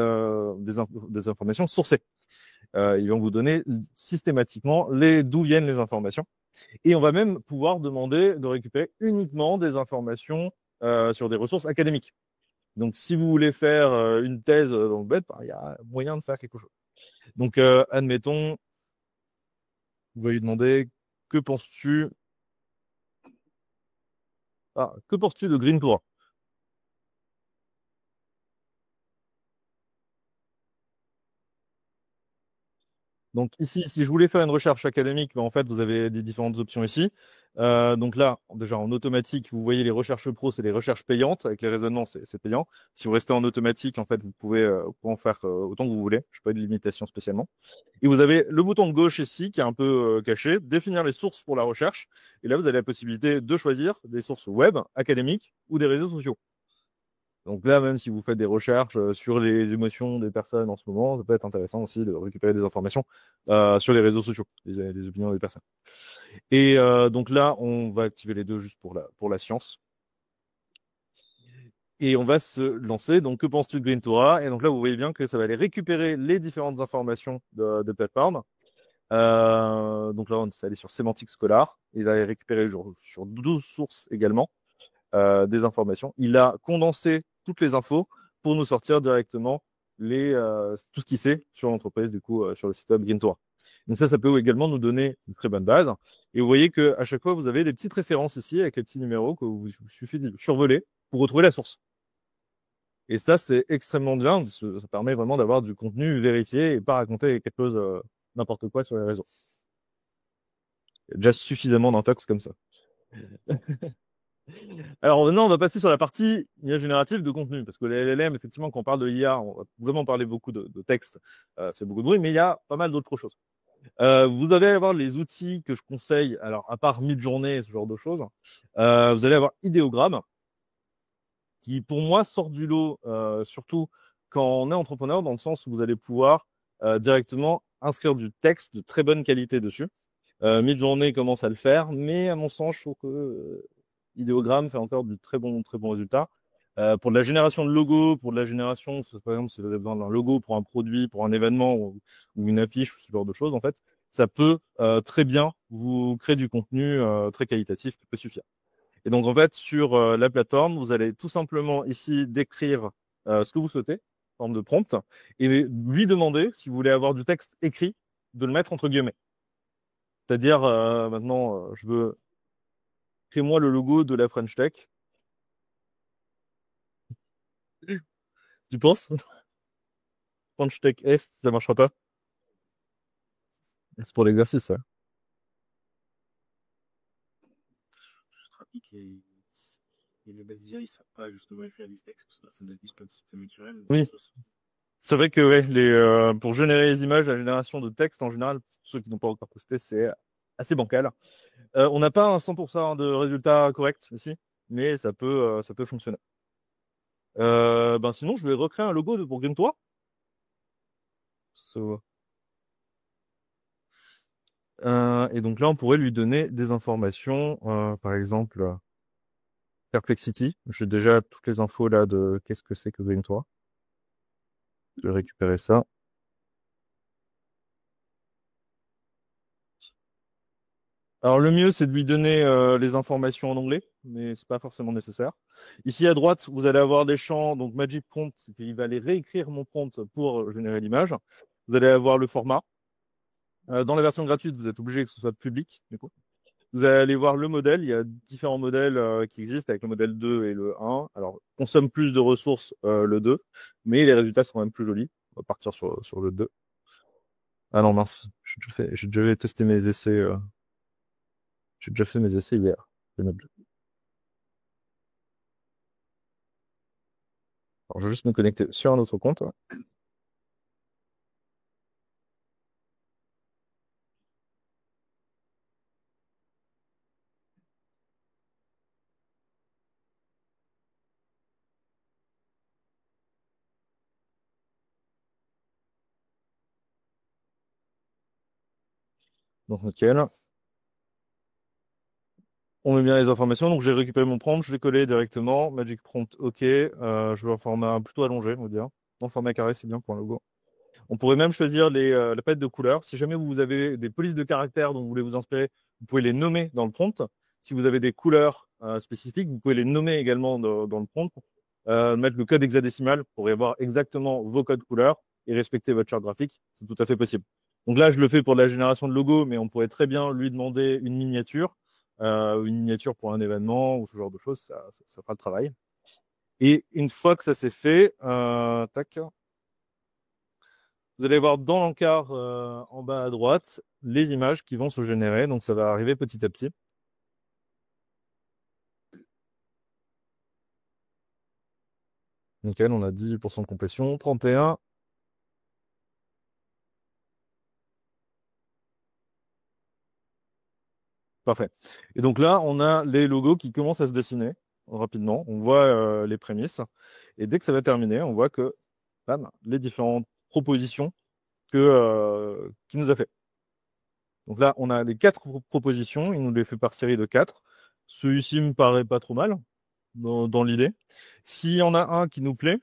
[SPEAKER 2] informations sourcées. Ils vont vous donner systématiquement d'où viennent les informations. Et on va même pouvoir demander de récupérer uniquement des informations sur des ressources académiques. Donc, si vous voulez faire une thèse dans le web, il y a moyen de faire quelque chose. Donc, admettons, vous allez lui demander que penses-tu de Green Tour? Donc ici, si je voulais faire une recherche académique, en fait, vous avez des différentes options ici. Donc là, déjà en automatique, vous voyez les recherches pro, c'est les recherches payantes. Avec les raisonnements, c'est payant. Si vous restez en automatique, en fait, vous pouvez en faire autant que vous voulez. Je n'ai pas de limitation spécialement. Et vous avez le bouton de gauche ici, qui est un peu caché, définir les sources pour la recherche. Et là, vous avez la possibilité de choisir des sources web, académiques ou des réseaux sociaux. Donc là, même si vous faites des recherches sur les émotions des personnes en ce moment, ça peut être intéressant aussi de récupérer des informations sur les réseaux sociaux, les opinions des personnes. Et donc là, on va activer les deux juste pour la science. Et on va se lancer. Donc, que penses-tu de Green Torah? Et donc là, vous voyez bien que ça va aller récupérer les différentes informations de plateforme. Donc là, on va aller sur Sémantique Scholar. Il va aller récupérer sur 12 sources également des informations. Il a condensé toutes les infos pour nous sortir directement tout ce qu'il sait sur l'entreprise, du coup, sur le site web Greentora. Donc ça peut également nous donner une très bonne base. Et vous voyez que à chaque fois, vous avez des petites références ici avec les petits numéros que vous suffit de survoler pour retrouver la source. Et ça, c'est extrêmement bien. Ça permet vraiment d'avoir du contenu vérifié et pas raconter quelque chose, n'importe quoi sur les réseaux. Il y a déjà suffisamment d'intox comme ça. Alors maintenant, on va passer sur la partie IA générative de contenu, parce que les LLM, effectivement, quand on parle de IA, on va vraiment parler beaucoup de texte, c'est beaucoup de bruit, mais il y a pas mal d'autres choses. Vous allez avoir les outils que je conseille, alors à part Midjourney et ce genre de choses, vous allez avoir Idéogramme, qui pour moi sort du lot, surtout quand on est entrepreneur, dans le sens où vous allez pouvoir directement inscrire du texte de très bonne qualité dessus. Midjourney commence à le faire, mais à mon sens, je trouve que Idéogramme fait encore du très bon résultat. Pour de la génération de logos, pour de la génération, par exemple, si vous avez besoin d'un logo pour un produit, pour un événement ou une affiche, ce genre de choses, en fait, ça peut très bien vous créer du contenu très qualitatif qui peut suffire. Et donc, en fait, sur la plateforme, vous allez tout simplement ici décrire ce que vous souhaitez, en forme de prompt, et lui demander, si vous voulez avoir du texte écrit, de le mettre entre guillemets. C'est-à-dire, maintenant, je veux crée-moi le logo de la French Tech. Tu penses? French Tech Est, ça marchera pas. C'est pour l'exercice, ça.
[SPEAKER 1] Et le basique, ils savent pas justement faire du texte, parce que ça doit être pas de système naturel.
[SPEAKER 2] Oui. C'est vrai que ouais, pour générer les images, la génération de texte en général, pour ceux qui n'ont pas encore posté, c'est assez bancal. On n'a pas un 100% de résultats corrects ici, mais ça peut fonctionner. Sinon, je vais recréer un logo pour Grimtoir. So. Et donc là, on pourrait lui donner des informations, par exemple, Perplexity. J'ai déjà toutes les infos là de qu'est-ce que c'est que Green 3. Je vais récupérer ça. Alors le mieux, c'est de lui donner les informations en anglais, mais c'est pas forcément nécessaire. Ici à droite, vous allez avoir des champs, donc Magic Prompt, il va aller réécrire mon prompt pour générer l'image. Vous allez avoir le format. Dans la version gratuite, vous êtes obligé que ce soit public, du coup. Vous allez aller voir le modèle. Il y a différents modèles qui existent avec le modèle 2 et le 1. Alors, consomme plus de ressources le 2, mais les résultats sont quand même plus jolis. On va partir sur le 2. Ah non, mince. J'ai déjà testé mes essais. J'ai déjà fait mes essais hier. Alors, je vais juste me connecter sur un autre compte. Donc, nickel. On met bien les informations. Donc, j'ai récupéré mon prompt, je l'ai collé directement. Magic Prompt, OK. Je veux un format plutôt allongé, on va dire. Non, format carré, c'est bien pour un logo. On pourrait même choisir la palette de couleurs. Si jamais vous avez des polices de caractères dont vous voulez vous inspirer, vous pouvez les nommer dans le prompt. Si vous avez des couleurs spécifiques, vous pouvez les nommer également dans le prompt. Mettre le code hexadécimal pour y avoir exactement vos codes couleurs et respecter votre charte graphique. C'est tout à fait possible. Donc là, je le fais pour la génération de logo, mais on pourrait très bien lui demander une miniature pour un événement ou ce genre de choses. Ça fera le travail. Et une fois que ça s'est fait, tac. Vous allez voir dans l'encart en bas à droite les images qui vont se générer. Donc ça va arriver petit à petit. Nickel, on a 18% de complétion, 31. Parfait. Et donc là, on a les logos qui commencent à se dessiner rapidement. On voit les prémices. Et dès que ça va terminer, on voit que bam, les différentes propositions qu'il nous a fait. Donc là, on a les 4 propositions. Il nous les fait par série de 4. Celui-ci me paraît pas trop mal dans l'idée. S'il y en a un qui nous plaît,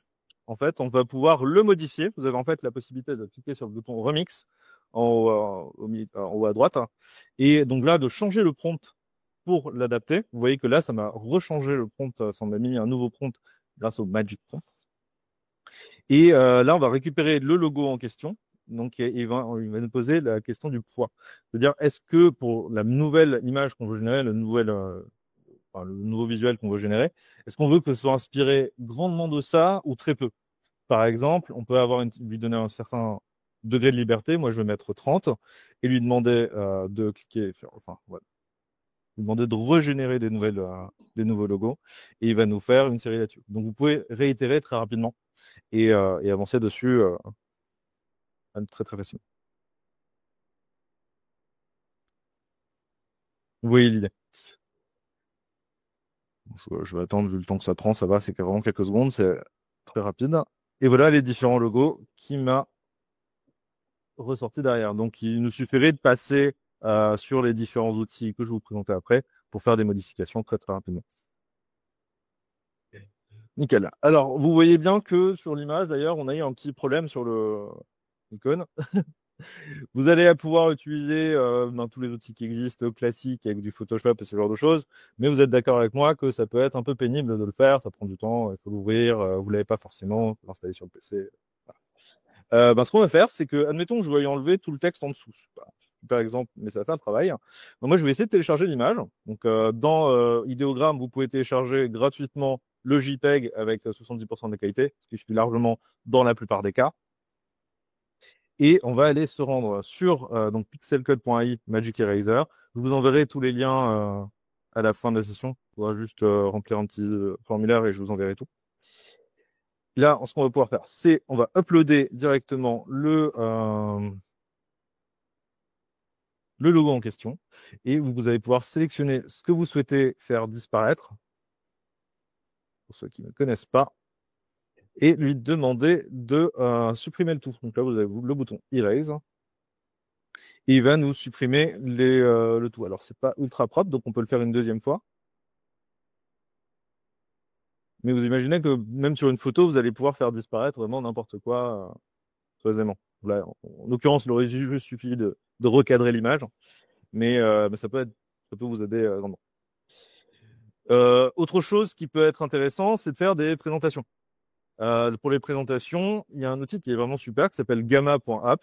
[SPEAKER 2] en fait, on va pouvoir le modifier. Vous avez en fait la possibilité de cliquer sur le bouton Remix en haut à droite. Et donc là, de changer le prompt pour l'adapter. Vous voyez que là, ça m'a rechangé le prompt. Ça m'a mis un nouveau prompt grâce au Magic Prompt. Et là, on va récupérer le logo en question. Donc, il va nous poser la question du poids. C'est-à-dire, est-ce que pour la nouvelle image qu'on veut générer, le nouveau visuel qu'on veut générer, est-ce qu'on veut que ce soit inspiré grandement de ça ou très peu? Par exemple, on peut lui donner un certain degré de liberté. Moi, je vais mettre 30 et lui demander de cliquer, voilà, lui demander de régénérer des nouveaux logos et il va nous faire une série là-dessus. Donc, vous pouvez réitérer très rapidement et avancer dessus très très facilement. Vous voyez l'idée. Je vais attendre vu le temps que ça prend, ça va, c'est vraiment quelques secondes, c'est très rapide. Et voilà les différents logos qui m'a ressorti derrière. Donc il nous suffirait de passer sur les différents outils que je vais vous présenter après pour faire des modifications très très rapidement. Nickel. Alors vous voyez bien que sur l'image d'ailleurs, on a eu un petit problème sur l'icône. Vous allez pouvoir utiliser tous les outils qui existent classiques avec du Photoshop et ce genre de choses, mais vous êtes d'accord avec moi que ça peut être un peu pénible de le faire, ça prend du temps, il faut l'ouvrir, vous l'avez pas forcément, faut l'installer sur le PC. Voilà. Ce qu'on va faire, c'est que, admettons que je veuille enlever tout le texte en dessous. Par exemple, mais ça fait un travail. Donc moi, je vais essayer de télécharger l'image. Donc dans Ideogram, vous pouvez télécharger gratuitement le JPEG avec 70% de qualité, ce qui suffit largement dans la plupart des cas. Et on va aller se rendre sur donc pixelcode.ai Magic Eraser. Je vous enverrai tous les liens à la fin de la session. Il faudra juste remplir un petit formulaire et je vous enverrai tout. Là, ce qu'on va pouvoir faire, c'est on va uploader directement le logo en question et vous allez pouvoir sélectionner ce que vous souhaitez faire disparaître, pour ceux qui ne connaissent pas, et lui demander de supprimer le tout. Donc là, vous avez le bouton Erase. Et il va nous supprimer le tout. Alors, c'est pas ultra propre, donc on peut le faire une deuxième fois. Mais vous imaginez que même sur une photo, vous allez pouvoir faire disparaître vraiment n'importe quoi très aisément. Là, en l'occurrence, il aurait juste suffi de recadrer l'image, mais ça peut vous aider grandement. Autre chose qui peut être intéressant, c'est de faire des présentations. Pour les présentations, il y a un outil qui est vraiment super qui s'appelle gamma.app,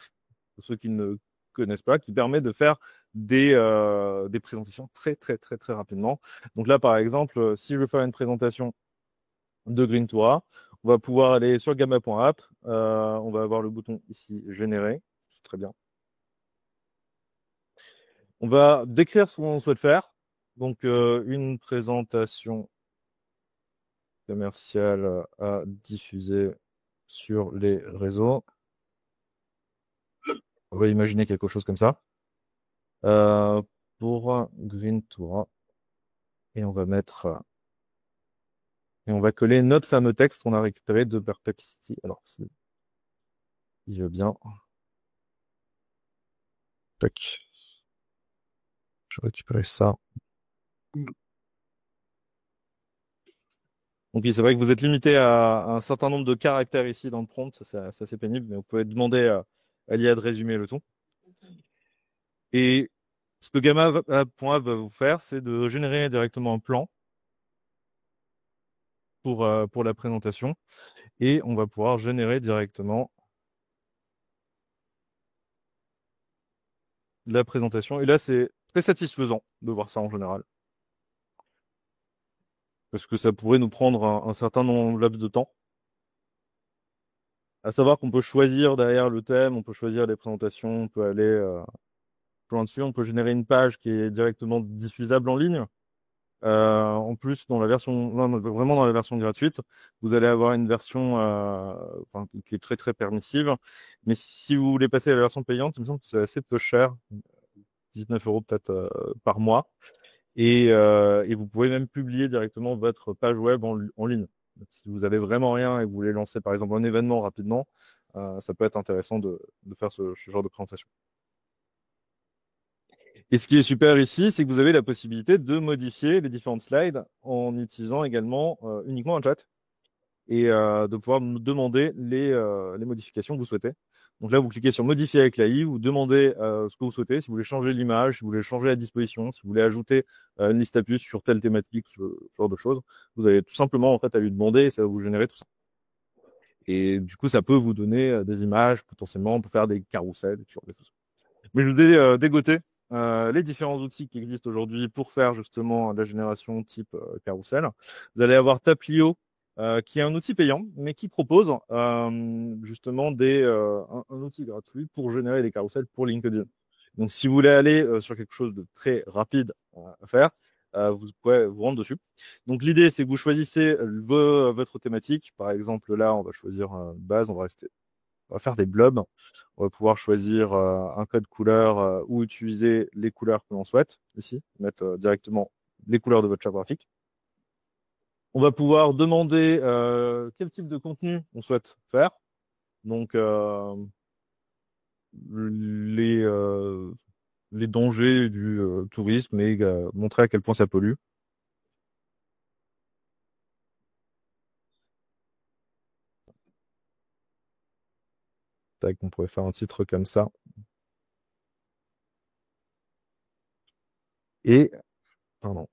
[SPEAKER 2] pour ceux qui ne connaissent pas, qui permet de faire des présentations très très très très rapidement. Donc là, par exemple, si je veux faire une présentation de Greentura, on va pouvoir aller sur gamma.app, on va avoir le bouton ici générer, c'est très bien. On va décrire ce qu'on souhaite faire, donc une présentation commerciale à diffuser sur les réseaux. On va imaginer quelque chose comme ça. Pour Greentura. Et on va et on va coller notre fameux texte qu'on a récupéré de Perplexity. Alors, il veut bien. Tac. Je vais récupérer ça. Donc oui, c'est vrai que vous êtes limité à un certain nombre de caractères ici dans le prompt, ça, c'est assez pénible, mais vous pouvez demander à l'IA de résumer le tout. Et ce que Gamma.app va vous faire, c'est de générer directement un plan pour la présentation. Et on va pouvoir générer directement la présentation. Et là, c'est très satisfaisant de voir ça en général. Parce que ça pourrait nous prendre un certain laps de temps. À savoir qu'on peut choisir derrière le thème, on peut choisir les présentations, on peut aller plus loin dessus, on peut générer une page qui est directement diffusable en ligne. En plus, dans la version, vraiment dans la version gratuite, vous allez avoir une version qui est très très permissive. Mais si vous voulez passer à la version payante, il me semble que c'est assez peu cher, 19 € peut-être par mois. Et vous pouvez même publier directement votre page web en ligne. Donc, si vous avez vraiment rien et que vous voulez lancer par exemple un événement rapidement, ça peut être intéressant de faire ce genre de présentation. Et ce qui est super ici, c'est que vous avez la possibilité de modifier les différentes slides en utilisant également uniquement un chat et de pouvoir nous demander les modifications que vous souhaitez. Donc là, vous cliquez sur modifier avec l'AI, vous demandez ce que vous souhaitez, si vous voulez changer l'image, si vous voulez changer la disposition, si vous voulez ajouter une liste à puces sur telle thématique, ce genre de choses. Vous avez tout simplement en fait à lui demander et ça va vous générer tout ça. Et du coup, ça peut vous donner des images potentiellement pour faire des carousels, ce genre de choses. Mais je vous ai dégoté les différents outils qui existent aujourd'hui pour faire justement de la génération type carrousel. Vous allez avoir Taplio, qui est un outil payant, mais qui propose justement un outil gratuit pour générer des carousels pour LinkedIn. Donc, si vous voulez aller sur quelque chose de très rapide à faire, vous pouvez vous rendre dessus. Donc, l'idée, c'est que vous choisissez votre thématique. Par exemple, là, on va choisir base, on va faire des blobs. On va pouvoir choisir un code couleur ou utiliser les couleurs que l'on souhaite ici, mettre directement les couleurs de votre charte graphique. On va pouvoir demander quel type de contenu on souhaite faire. Donc les dangers du tourisme et montrer à quel point ça pollue. Tac, on pourrait faire un titre comme ça. Et pardon,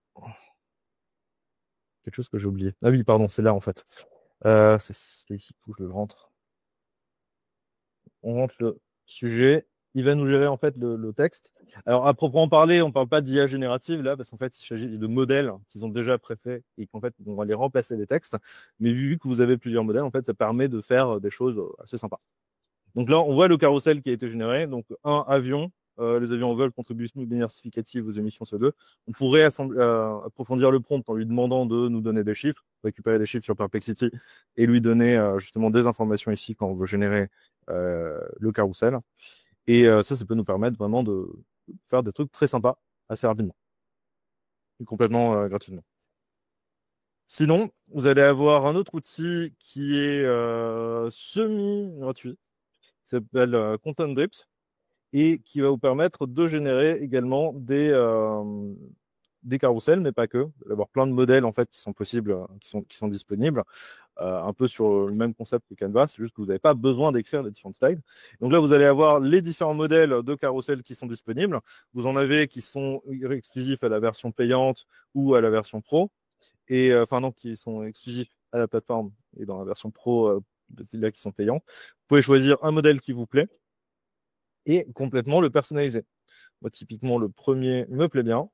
[SPEAKER 2] quelque chose que j'ai oublié. Ah oui, pardon, c'est là en fait. C'est ici où je le rentre. On rentre le sujet, il va nous gérer en fait le texte. Alors à proprement parler, on parle pas d'IA générative là, parce qu'en fait il s'agit de modèles qu'ils ont déjà préfaits et qu'en fait on va les remplacer des textes. Mais vu que vous avez plusieurs modèles, en fait ça permet de faire des choses assez sympas. Donc là on voit le carrousel qui a été généré. Donc un avion, les avions en vol contribuent de manière significative aux émissions CO2. On pourrait approfondir le prompt en lui demandant de nous donner des chiffres, récupérer des chiffres sur Perplexity et lui donner justement des informations ici quand on veut générer le carrousel. Et ça peut nous permettre vraiment de faire des trucs très sympas assez rapidement et complètement gratuitement. Sinon, vous allez avoir un autre outil qui est semi-gratuit, qui s'appelle Content Drips et qui va vous permettre de générer également des carousels, mais pas que, d'avoir plein de modèles en fait qui sont possibles, qui sont disponibles, un peu sur le même concept que Canva, c'est juste que vous n'avez pas besoin d'écrire les différentes slides. Donc là, vous allez avoir les différents modèles de carousel qui sont disponibles. Vous en avez qui sont exclusifs à la version payante ou à la version pro, et enfin non, qui sont exclusifs à la plateforme et dans la version pro, là qui sont payants. Vous pouvez choisir un modèle qui vous plaît et complètement le personnaliser. Moi, typiquement, le premier me plaît bien.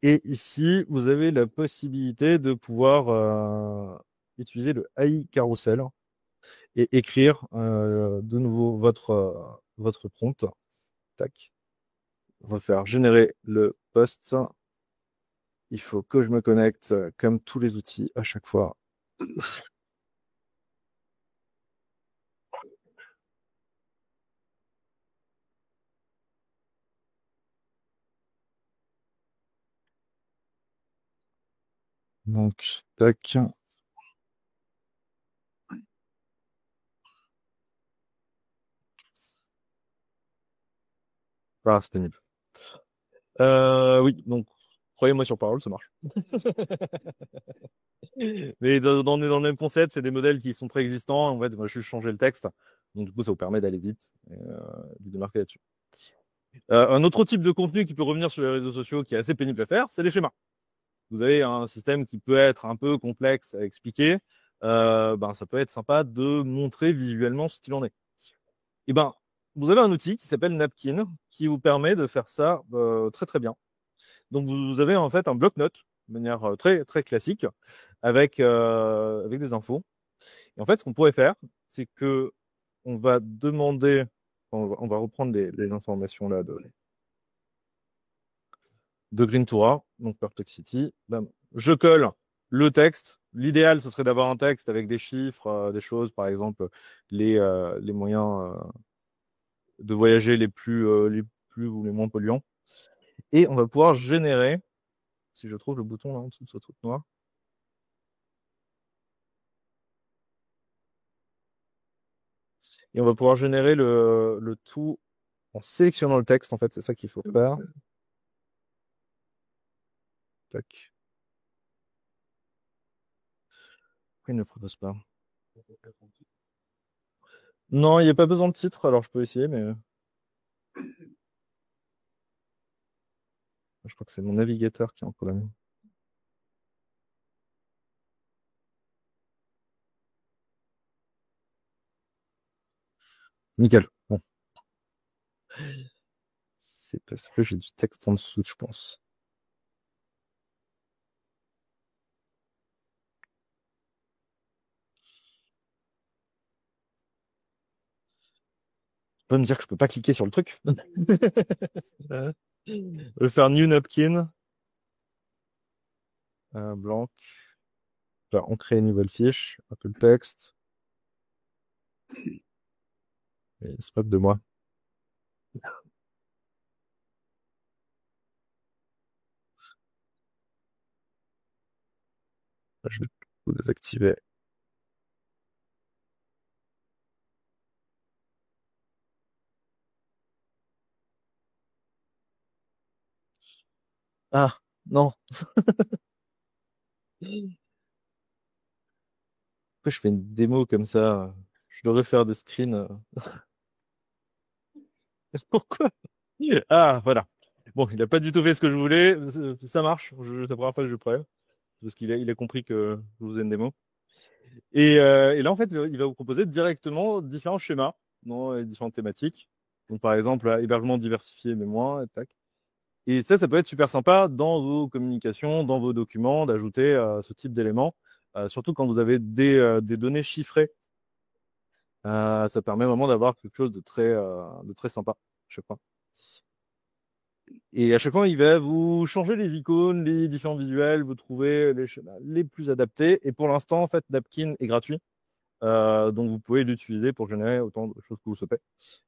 [SPEAKER 2] Et ici, vous avez la possibilité de pouvoir utiliser le AI Carousel et écrire de nouveau votre prompt. Tac. On va faire générer le post. Il faut que je me connecte comme tous les outils à chaque fois. Donc, tac. Ah, c'est pénible. Oui, donc, croyez-moi sur parole, ça marche. Mais on est dans le même concept, c'est des modèles qui sont préexistants. En fait, on va juste changer le texte. Donc, du coup, ça vous permet d'aller vite et de démarquer là-dessus. Un autre type de contenu qui peut revenir sur les réseaux sociaux qui est assez pénible à faire, c'est les schémas. Vous avez un système qui peut être un peu complexe à expliquer. Ça peut être sympa de montrer visuellement ce qu'il en est. Et vous avez un outil qui s'appelle Napkin qui vous permet de faire ça très très bien. Donc vous avez en fait un bloc-notes de manière très très classique avec des infos. Et en fait, ce qu'on pourrait faire, c'est que on va demander, on va reprendre les informations là de Green Toura, donc Perplexity. Bam. Je colle le texte. L'idéal, ce serait d'avoir un texte avec des chiffres, des choses, par exemple les moyens de voyager les plus ou les moins polluants. Et on va pouvoir générer, si je trouve le bouton là en dessous de ce truc noir. Et on va pouvoir générer le tout en sélectionnant le texte. En fait, c'est ça qu'il faut faire. Tac. Pourquoi il ne propose pas? Non, il n'y a pas besoin de titre, alors je peux essayer, mais je crois que c'est mon navigateur qui est en problème. Nickel. Bon. C'est parce que j'ai du texte en dessous, je pense. Tu peux me dire que je peux pas cliquer sur le truc? Je vais faire New Napkin. Blanc. Là, on crée une nouvelle fiche. Un peu le texte. Et c'est pas de moi. Je vais tout désactiver. Ah, non. Pourquoi je fais une démo comme ça? Je devrais faire des screens. Pourquoi? Ah, voilà. Bon, il a pas du tout fait ce que je voulais. Ça marche. C'est la première fois que je prends. Parce il a compris que je vous ai une démo. Et là, en fait, il va vous proposer directement différents schémas dans les différentes thématiques. Donc, par exemple, hébergement diversifié, mais moins, tac. Et ça peut être super sympa dans vos communications, dans vos documents, d'ajouter ce type d'éléments, surtout quand vous avez des données chiffrées. Ça permet vraiment d'avoir quelque chose de très sympa, je crois. Et à chaque fois, il va vous changer les icônes, les différents visuels, vous trouvez les schémas les plus adaptés. Et pour l'instant, en fait, Napkin est gratuit. Donc vous pouvez l'utiliser pour générer autant de choses que vous souhaitez.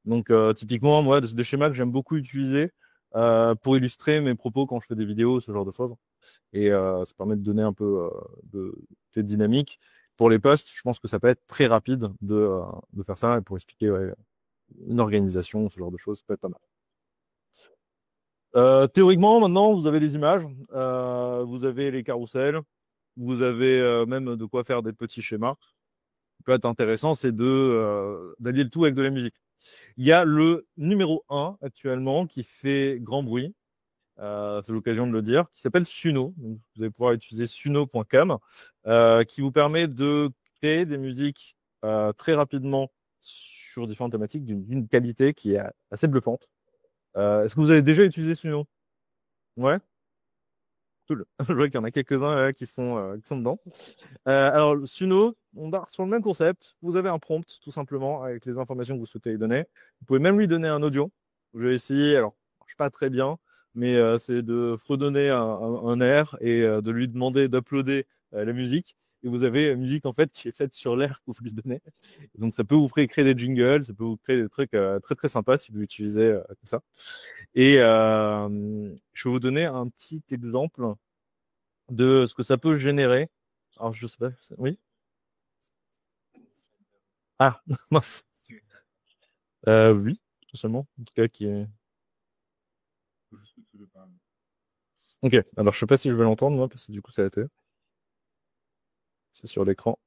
[SPEAKER 2] Donc typiquement, moi, des schémas que j'aime beaucoup utiliser pour illustrer mes propos quand je fais des vidéos, ce genre de choses. Et ça permet de donner un peu de dynamique. Pour les posts, je pense que ça peut être très rapide de faire ça et pour expliquer une organisation, ce genre de choses, ça peut être pas mal. Théoriquement, maintenant, vous avez des images, vous avez les carousels, vous avez même de quoi faire des petits schémas. Ce qui peut être intéressant, c'est d'allier le tout avec de la musique. Il y a le numéro 1 actuellement qui fait grand bruit, c'est l'occasion de le dire, qui s'appelle Suno. Donc, vous allez pouvoir utiliser suno.com, qui vous permet de créer des musiques très rapidement sur différentes thématiques d'une qualité qui est assez bluffante. Est-ce que vous avez déjà utilisé Suno? Ouais, cool. Je vois qu'il y en a quelques-uns qui sont dedans. Alors, Suno, on part sur le même concept. Vous avez un prompt, tout simplement, avec les informations que vous souhaitez lui donner. Vous pouvez même lui donner un audio. Je vais essayer, alors, ça marche pas très bien, mais c'est de fredonner un air et de lui demander d'uploader la musique. Et vous avez une musique, en fait, qui est faite sur l'air que vous lui donnez. Donc, ça peut vous créer des jingles, ça peut vous créer des trucs très, très sympas si vous l'utilisez comme ça. Et je vais vous donner un petit exemple de ce que ça peut générer. Alors, je sais pas. Oui? Ah, mince. Oui, tout seulement. En tout cas, qui est. Ok. Alors, je sais pas si je vais l'entendre, moi, parce que du coup, c'est sur l'écran.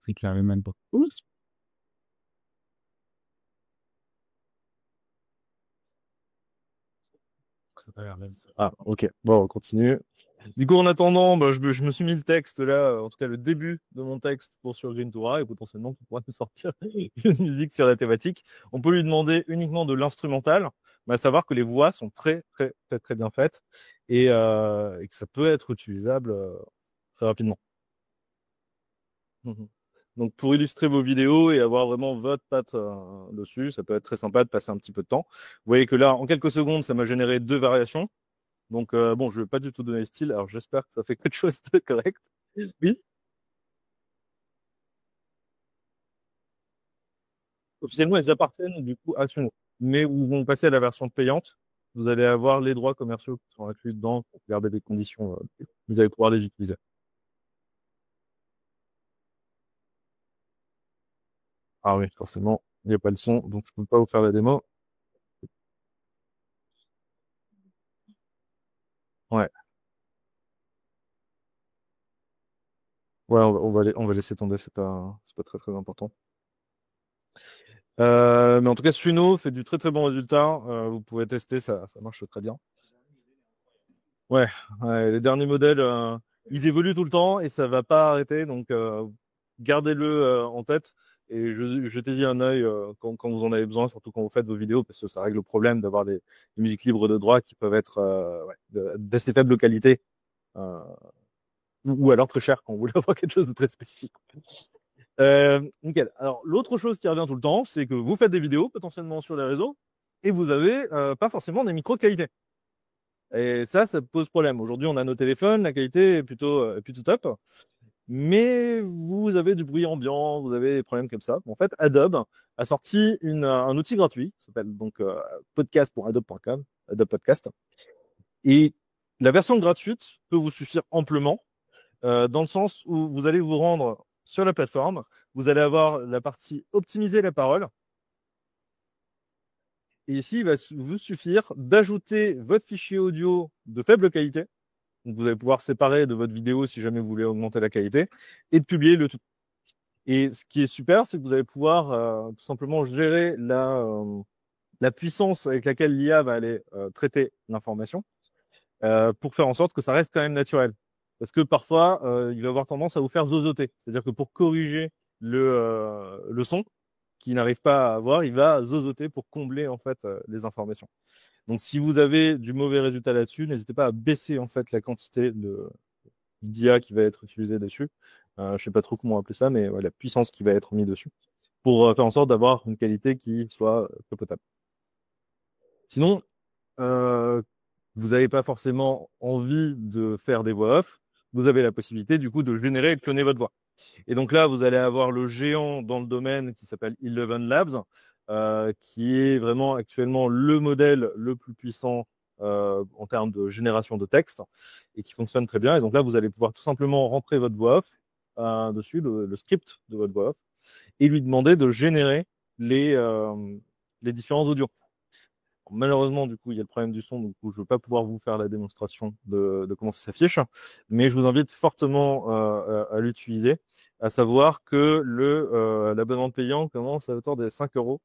[SPEAKER 3] C'est clair, même pas.
[SPEAKER 2] Ah, ok. Bon, on continue. Du coup, en attendant, bah, je me suis mis le texte là, en tout cas le début de mon texte pour sur Green Toura, et potentiellement, on pourra nous sortir une musique sur la thématique. On peut lui demander uniquement de l'instrumental, mais à savoir que les voix sont très, très, très, très bien faites et que ça peut être utilisable très rapidement. Mhm. Donc, pour illustrer vos vidéos et avoir vraiment votre patte dessus, ça peut être très sympa de passer un petit peu de temps. Vous voyez que là, en quelques secondes, ça m'a généré 2 variations. Donc, bon, je vais pas du tout donner le style. Alors, j'espère que ça fait quelque chose de correct. Oui. Officiellement, elles appartiennent du coup à Suno. Mais où vont passer à la version payante, vous allez avoir les droits commerciaux qui sont inclus dedans pour garder des conditions. Vous allez pouvoir les utiliser. Ah oui, forcément, il n'y a pas le son, donc je peux pas vous faire la démo. Ouais, ouais, on va laisser tomber, c'est pas très très important. Mais en tout cas, Suno fait du très très bon résultat. Vous pouvez tester, ça marche très bien. Ouais, ouais, les derniers modèles, ils évoluent tout le temps et ça va pas arrêter, donc gardez-le en tête et jetez-y un œil quand vous en avez besoin, surtout quand vous faites vos vidéos, parce que ça règle le problème d'avoir des musiques libres de droit qui peuvent être ouais, d'assez faible qualité euh, ou alors très cher quand vous voulez avoir quelque chose de très spécifique. Nickel. Alors l'autre chose qui revient tout le temps, c'est que vous faites des vidéos potentiellement sur les réseaux et vous avez pas forcément des micros de qualité. Et ça pose problème. Aujourd'hui, on a nos téléphones, la qualité est plutôt top. Mais vous avez du bruit ambiant, vous avez des problèmes comme ça. En fait, Adobe a sorti un outil gratuit, qui s'appelle donc podcast.adobe.com, Adobe Podcast. Et la version gratuite peut vous suffire amplement, dans le sens où vous allez vous rendre sur la plateforme, vous allez avoir la partie optimiser la parole, et ici, il va vous suffire d'ajouter votre fichier audio de faible qualité. Donc, vous allez pouvoir séparer de votre vidéo si jamais vous voulez augmenter la qualité et de publier le tout. Et ce qui est super, c'est que vous allez pouvoir tout simplement gérer la puissance avec laquelle l'IA va aller traiter l'information pour faire en sorte que ça reste quand même naturel. Parce que parfois, il va avoir tendance à vous faire zozoter. C'est-à-dire que pour corriger le son qu'il n'arrive pas à avoir, il va zozoter pour combler en fait les informations. Donc, si vous avez du mauvais résultat là-dessus, n'hésitez pas à baisser en fait la quantité d'IA qui va être utilisée dessus. Je sais pas trop comment appeler ça, mais ouais, la puissance qui va être mise dessus pour faire en sorte d'avoir une qualité qui soit peu potable. Sinon, euh, vous n'avez pas forcément envie de faire des voix off. Vous avez la possibilité du coup de générer et de cloner votre voix. Et donc là, vous allez avoir le géant dans le domaine qui s'appelle Eleven Labs, qui est vraiment actuellement le modèle le plus puissant en termes de génération de texte et qui fonctionne très bien. Et donc là, vous allez pouvoir tout simplement rentrer votre voix off dessus, le script de votre voix off, et lui demander de générer les différents audios. Malheureusement, du coup, il y a le problème du son, donc je ne vais pas pouvoir vous faire la démonstration de comment ça s'affiche, mais je vous invite fortement à l'utiliser, à savoir que l'abonnement payant commence à hauteur des 5 euros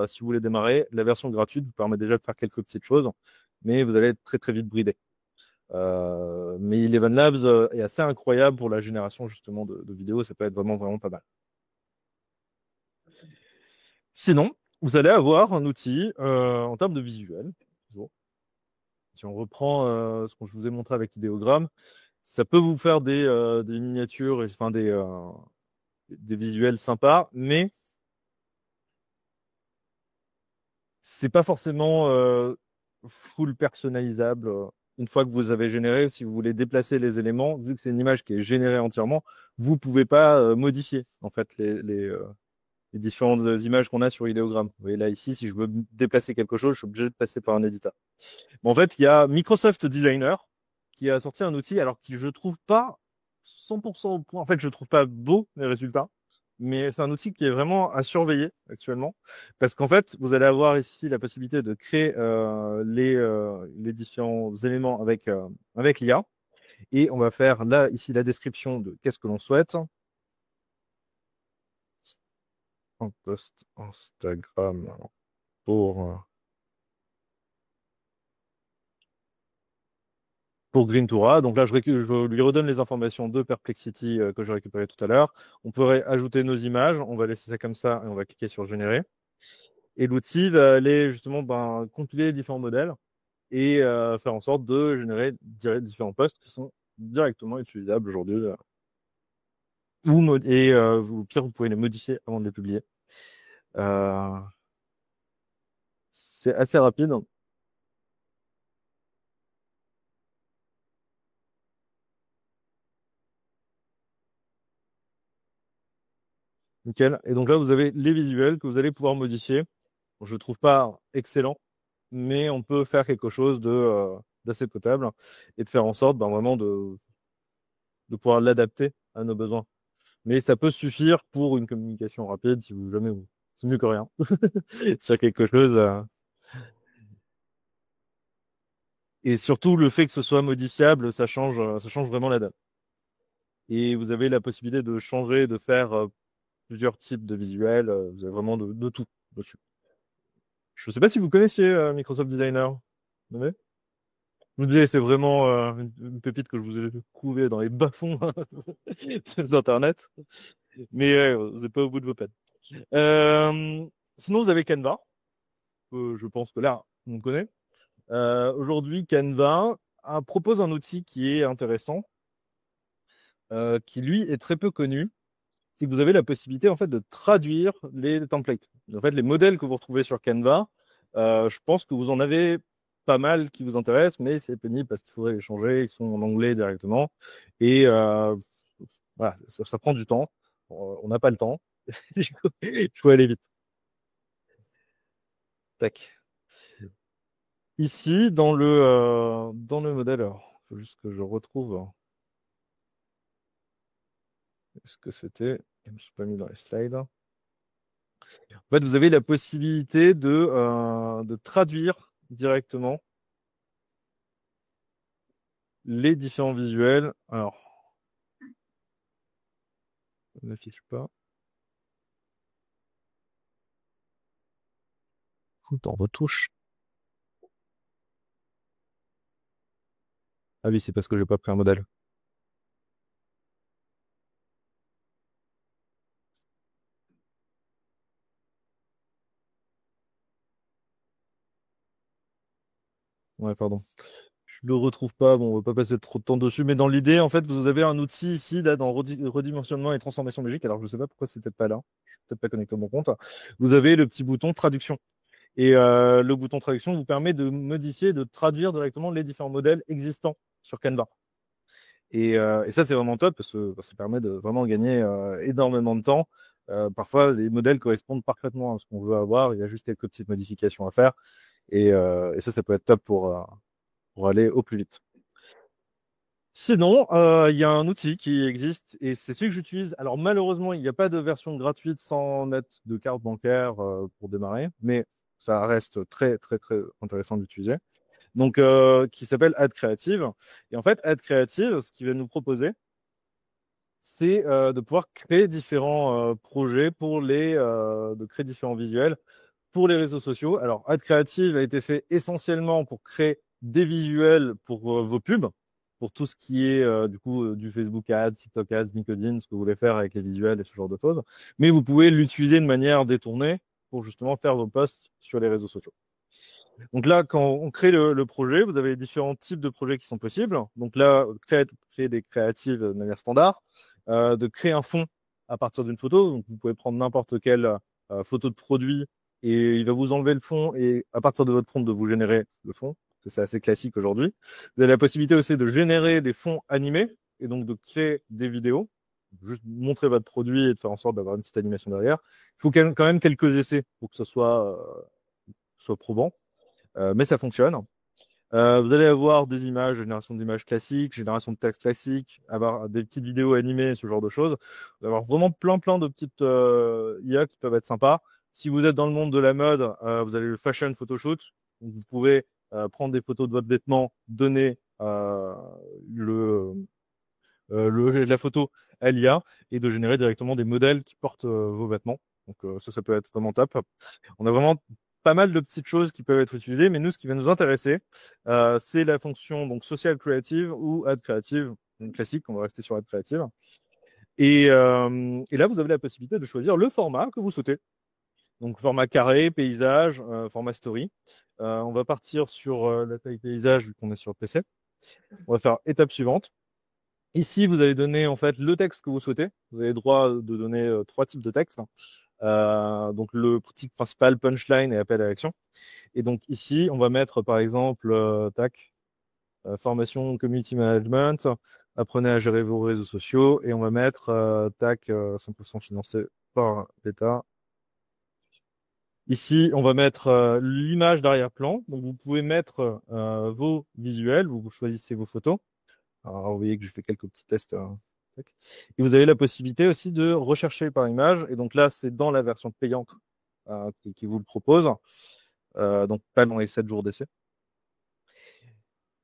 [SPEAKER 2] si vous voulez démarrer. La version gratuite vous permet déjà de faire quelques petites choses, mais vous allez être très très vite bridé. Mais Eleven Labs est assez incroyable pour la génération justement de vidéos, ça peut être vraiment vraiment pas mal. Sinon, vous allez avoir un outil en termes de visuel. Toujours. Si on reprend ce que je vous ai montré avec l'idéogramme, ça peut vous faire des miniatures, enfin des visuels sympas, mais c'est pas forcément full personnalisable. Une fois que vous avez généré, si vous voulez déplacer les éléments, vu que c'est une image qui est générée entièrement, vous pouvez pas modifier en fait les différentes images qu'on a sur idéogramme. Vous voyez là ici, si je veux déplacer quelque chose, je suis obligé de passer par un éditeur. Bon, en fait, il y a Microsoft Designer qui a sorti un outil, alors que je trouve pas 100% au point. En fait, je trouve pas beau les résultats, mais c'est un outil qui est vraiment à surveiller actuellement, parce qu'en fait, vous allez avoir ici la possibilité de créer les différents éléments avec l'IA, et on va faire là ici la description de qu'est-ce que l'on souhaite. Un post Instagram pour Greentura. Donc là, je lui redonne les informations de Perplexity que j'ai récupérées tout à l'heure. On pourrait ajouter nos images. On va laisser ça comme ça et on va cliquer sur générer. Et l'outil va aller justement compiler les différents modèles et faire en sorte de générer différents posts qui sont directement utilisables aujourd'hui. Et au pire, vous pouvez les modifier avant de les publier. C'est assez rapide. Nickel. Et donc là, vous avez les visuels que vous allez pouvoir modifier. Je ne trouve pas excellent, mais on peut faire quelque chose d'assez potable et de faire en sorte vraiment de pouvoir l'adapter à nos besoins. Mais ça peut suffire pour une communication rapide si vous jamais vous. C'est mieux que rien. Sur quelque chose. Et surtout, le fait que ce soit modifiable, ça change vraiment la donne. Et vous avez la possibilité de changer, de faire plusieurs types de visuels. Vous avez vraiment de tout dessus. Je ne sais pas si vous connaissiez Microsoft Designer. Vous avez Je vous disais, c'est vraiment une pépite que je vous ai trouvée dans les bas-fonds d'Internet. Mais vous n'êtes pas au bout de vos peines. Sinon, vous avez Canva. Je pense que là, on connaît. Aujourd'hui, Canva propose un outil qui est intéressant, qui lui est très peu connu. C'est que vous avez la possibilité en fait de traduire les templates. En fait, les modèles que vous retrouvez sur Canva, je pense que vous en avez pas mal qui vous intéressent, mais c'est pénible parce qu'il faudrait les changer. Ils sont en anglais directement. Et voilà, ça prend du temps. On n'a pas le temps. Il faut aller vite. Tac. Ici, dans le modèle, alors, il faut juste que je retrouve. Est-ce que c'était. Je ne me suis pas mis dans les slides. En fait, vous avez la possibilité de traduire directement les différents visuels. Alors, ça n'affiche pas. Tout en retouche. Ah oui, c'est parce que j'ai pas pris un modèle. Ouais, pardon. Je le retrouve pas. Bon, on va pas passer trop de temps dessus, mais dans l'idée, en fait, vous avez un outil ici, là, dans redimensionnement et transformation magique. Alors, je sais pas pourquoi c'était pas là. Je suis peut-être pas connecté à mon compte. Vous avez le petit bouton traduction. Et le bouton traduction vous permet de modifier, de traduire directement les différents modèles existants sur Canva. Et ça, c'est vraiment top parce que ça permet de vraiment gagner énormément de temps. Parfois, les modèles correspondent parfaitement à ce qu'on veut avoir. Il y a juste quelques petites modifications à faire. Et ça peut être top pour aller au plus vite. Sinon, il y a un outil qui existe et c'est celui que j'utilise. Alors malheureusement, il n'y a pas de version gratuite sans mettre de carte bancaire pour démarrer, mais ça reste très très très intéressant d'utiliser. Donc, qui s'appelle Ad Creative. Et en fait, Ad Creative, ce qu'il va nous proposer, c'est de pouvoir créer différents projets de créer différents visuels pour les réseaux sociaux. Alors, Ad Creative a été fait essentiellement pour créer des visuels pour vos pubs, pour tout ce qui est du coup du Facebook Ads, TikTok Ads, LinkedIn, ce que vous voulez faire avec les visuels et ce genre de choses. Mais vous pouvez l'utiliser de manière détournée pour justement faire vos posts sur les réseaux sociaux. Donc là, quand on crée le projet, vous avez différents types de projets qui sont possibles. Donc là, créer des créatives de manière standard, de créer un fond à partir d'une photo. Donc vous pouvez prendre n'importe quelle photo de produit et il va vous enlever le fond et à partir de votre prompt de vous générer le fond. C'est assez classique aujourd'hui. Vous avez la possibilité aussi de générer des fonds animés et donc de créer des vidéos. Juste montrer votre produit et de faire en sorte d'avoir une petite animation derrière. Il faut quand même quelques essais pour que ce soit probant. Mais ça fonctionne. Vous allez avoir des images, génération d'images classiques, génération de texte classique, avoir des petites vidéos animées, ce genre de choses. Vous allez avoir vraiment plein de petites IA qui peuvent être sympas. Si vous êtes dans le monde de la mode, vous avez le fashion photoshoot. Donc vous pouvez prendre des photos de votre vêtement, donner la photo à l'IA et de générer directement des modèles qui portent vos vêtements. Donc ça peut être vraiment top. On a vraiment pas mal de petites choses qui peuvent être utilisées, mais nous, ce qui va nous intéresser, c'est la fonction donc social creative ou ad creative, donc classique. On va rester sur ad creative. Et là, vous avez la possibilité de choisir le format que vous souhaitez. Donc format carré, paysage, format story. On va partir sur la taille paysage vu qu'on est sur PC. On va faire étape suivante. Ici, vous allez donner en fait le texte que vous souhaitez. Vous avez le droit de donner trois types de textes. Donc le type principal, punchline et appel à l'action. Et donc ici, on va mettre par exemple, formation community management, apprenez à gérer vos réseaux sociaux, et on va mettre 100% financé par l'État. Ici, on va mettre l'image d'arrière-plan. Donc vous pouvez mettre vos visuels, vous choisissez vos photos. Alors, vous voyez que je fais quelques petits tests. Tac. Et vous avez la possibilité aussi de rechercher par image. Et donc là, c'est dans la version payante qui vous le propose. Donc pas dans les 7 jours d'essai.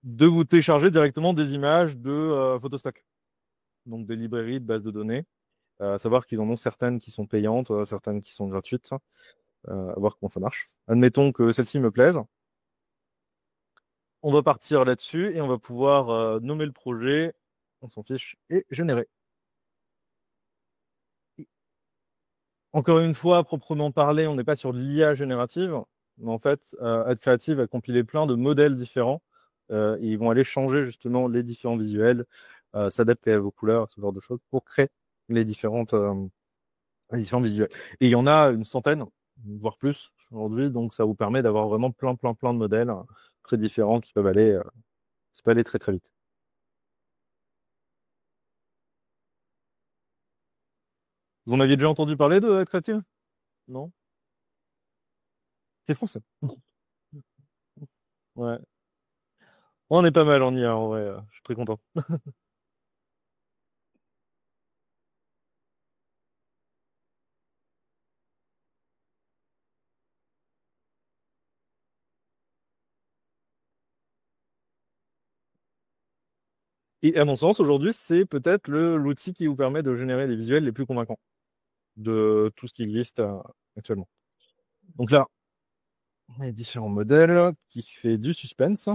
[SPEAKER 2] De vous télécharger directement des images de Photostock. Donc des librairies de bases de données. À savoir qu'ils en ont certaines qui sont payantes, certaines qui sont gratuites. À voir comment ça marche. Admettons que celle-ci me plaise. On va partir là-dessus et on va pouvoir nommer le projet. On s'en fiche et générer. Encore une fois, à proprement parler, on n'est pas sur l'IA générative, mais en fait, Ad Creative a compilé plein de modèles différents et ils vont aller changer justement les différents visuels, s'adapter à vos couleurs, ce genre de choses, pour créer les différents visuels. Et il y en a une centaine, voire plus aujourd'hui, donc ça vous permet d'avoir vraiment plein de modèles très différents qui peuvent aller, ça peut aller très très vite. Vous en aviez déjà entendu parler de Ad Creative? Non? C'est français. Ouais. On est pas mal en IA, en vrai. Je suis très content. Et à mon sens, aujourd'hui, c'est peut-être l'outil qui vous permet de générer les visuels les plus convaincants de tout ce qui existe actuellement. Donc là, on a les différents modèles qui fait du suspense.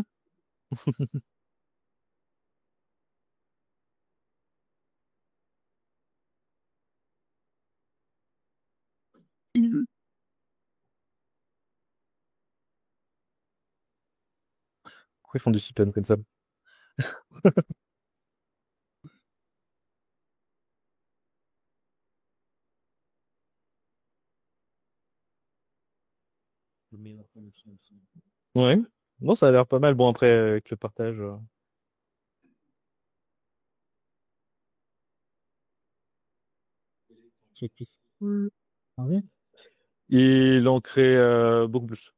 [SPEAKER 2] Pourquoi ils font du suspense comme ça? Ouais. Bon, ça a l'air pas mal. Bon, après, avec le partage. C'est plus.
[SPEAKER 3] Ah oui.
[SPEAKER 2] Il en crée beaucoup plus.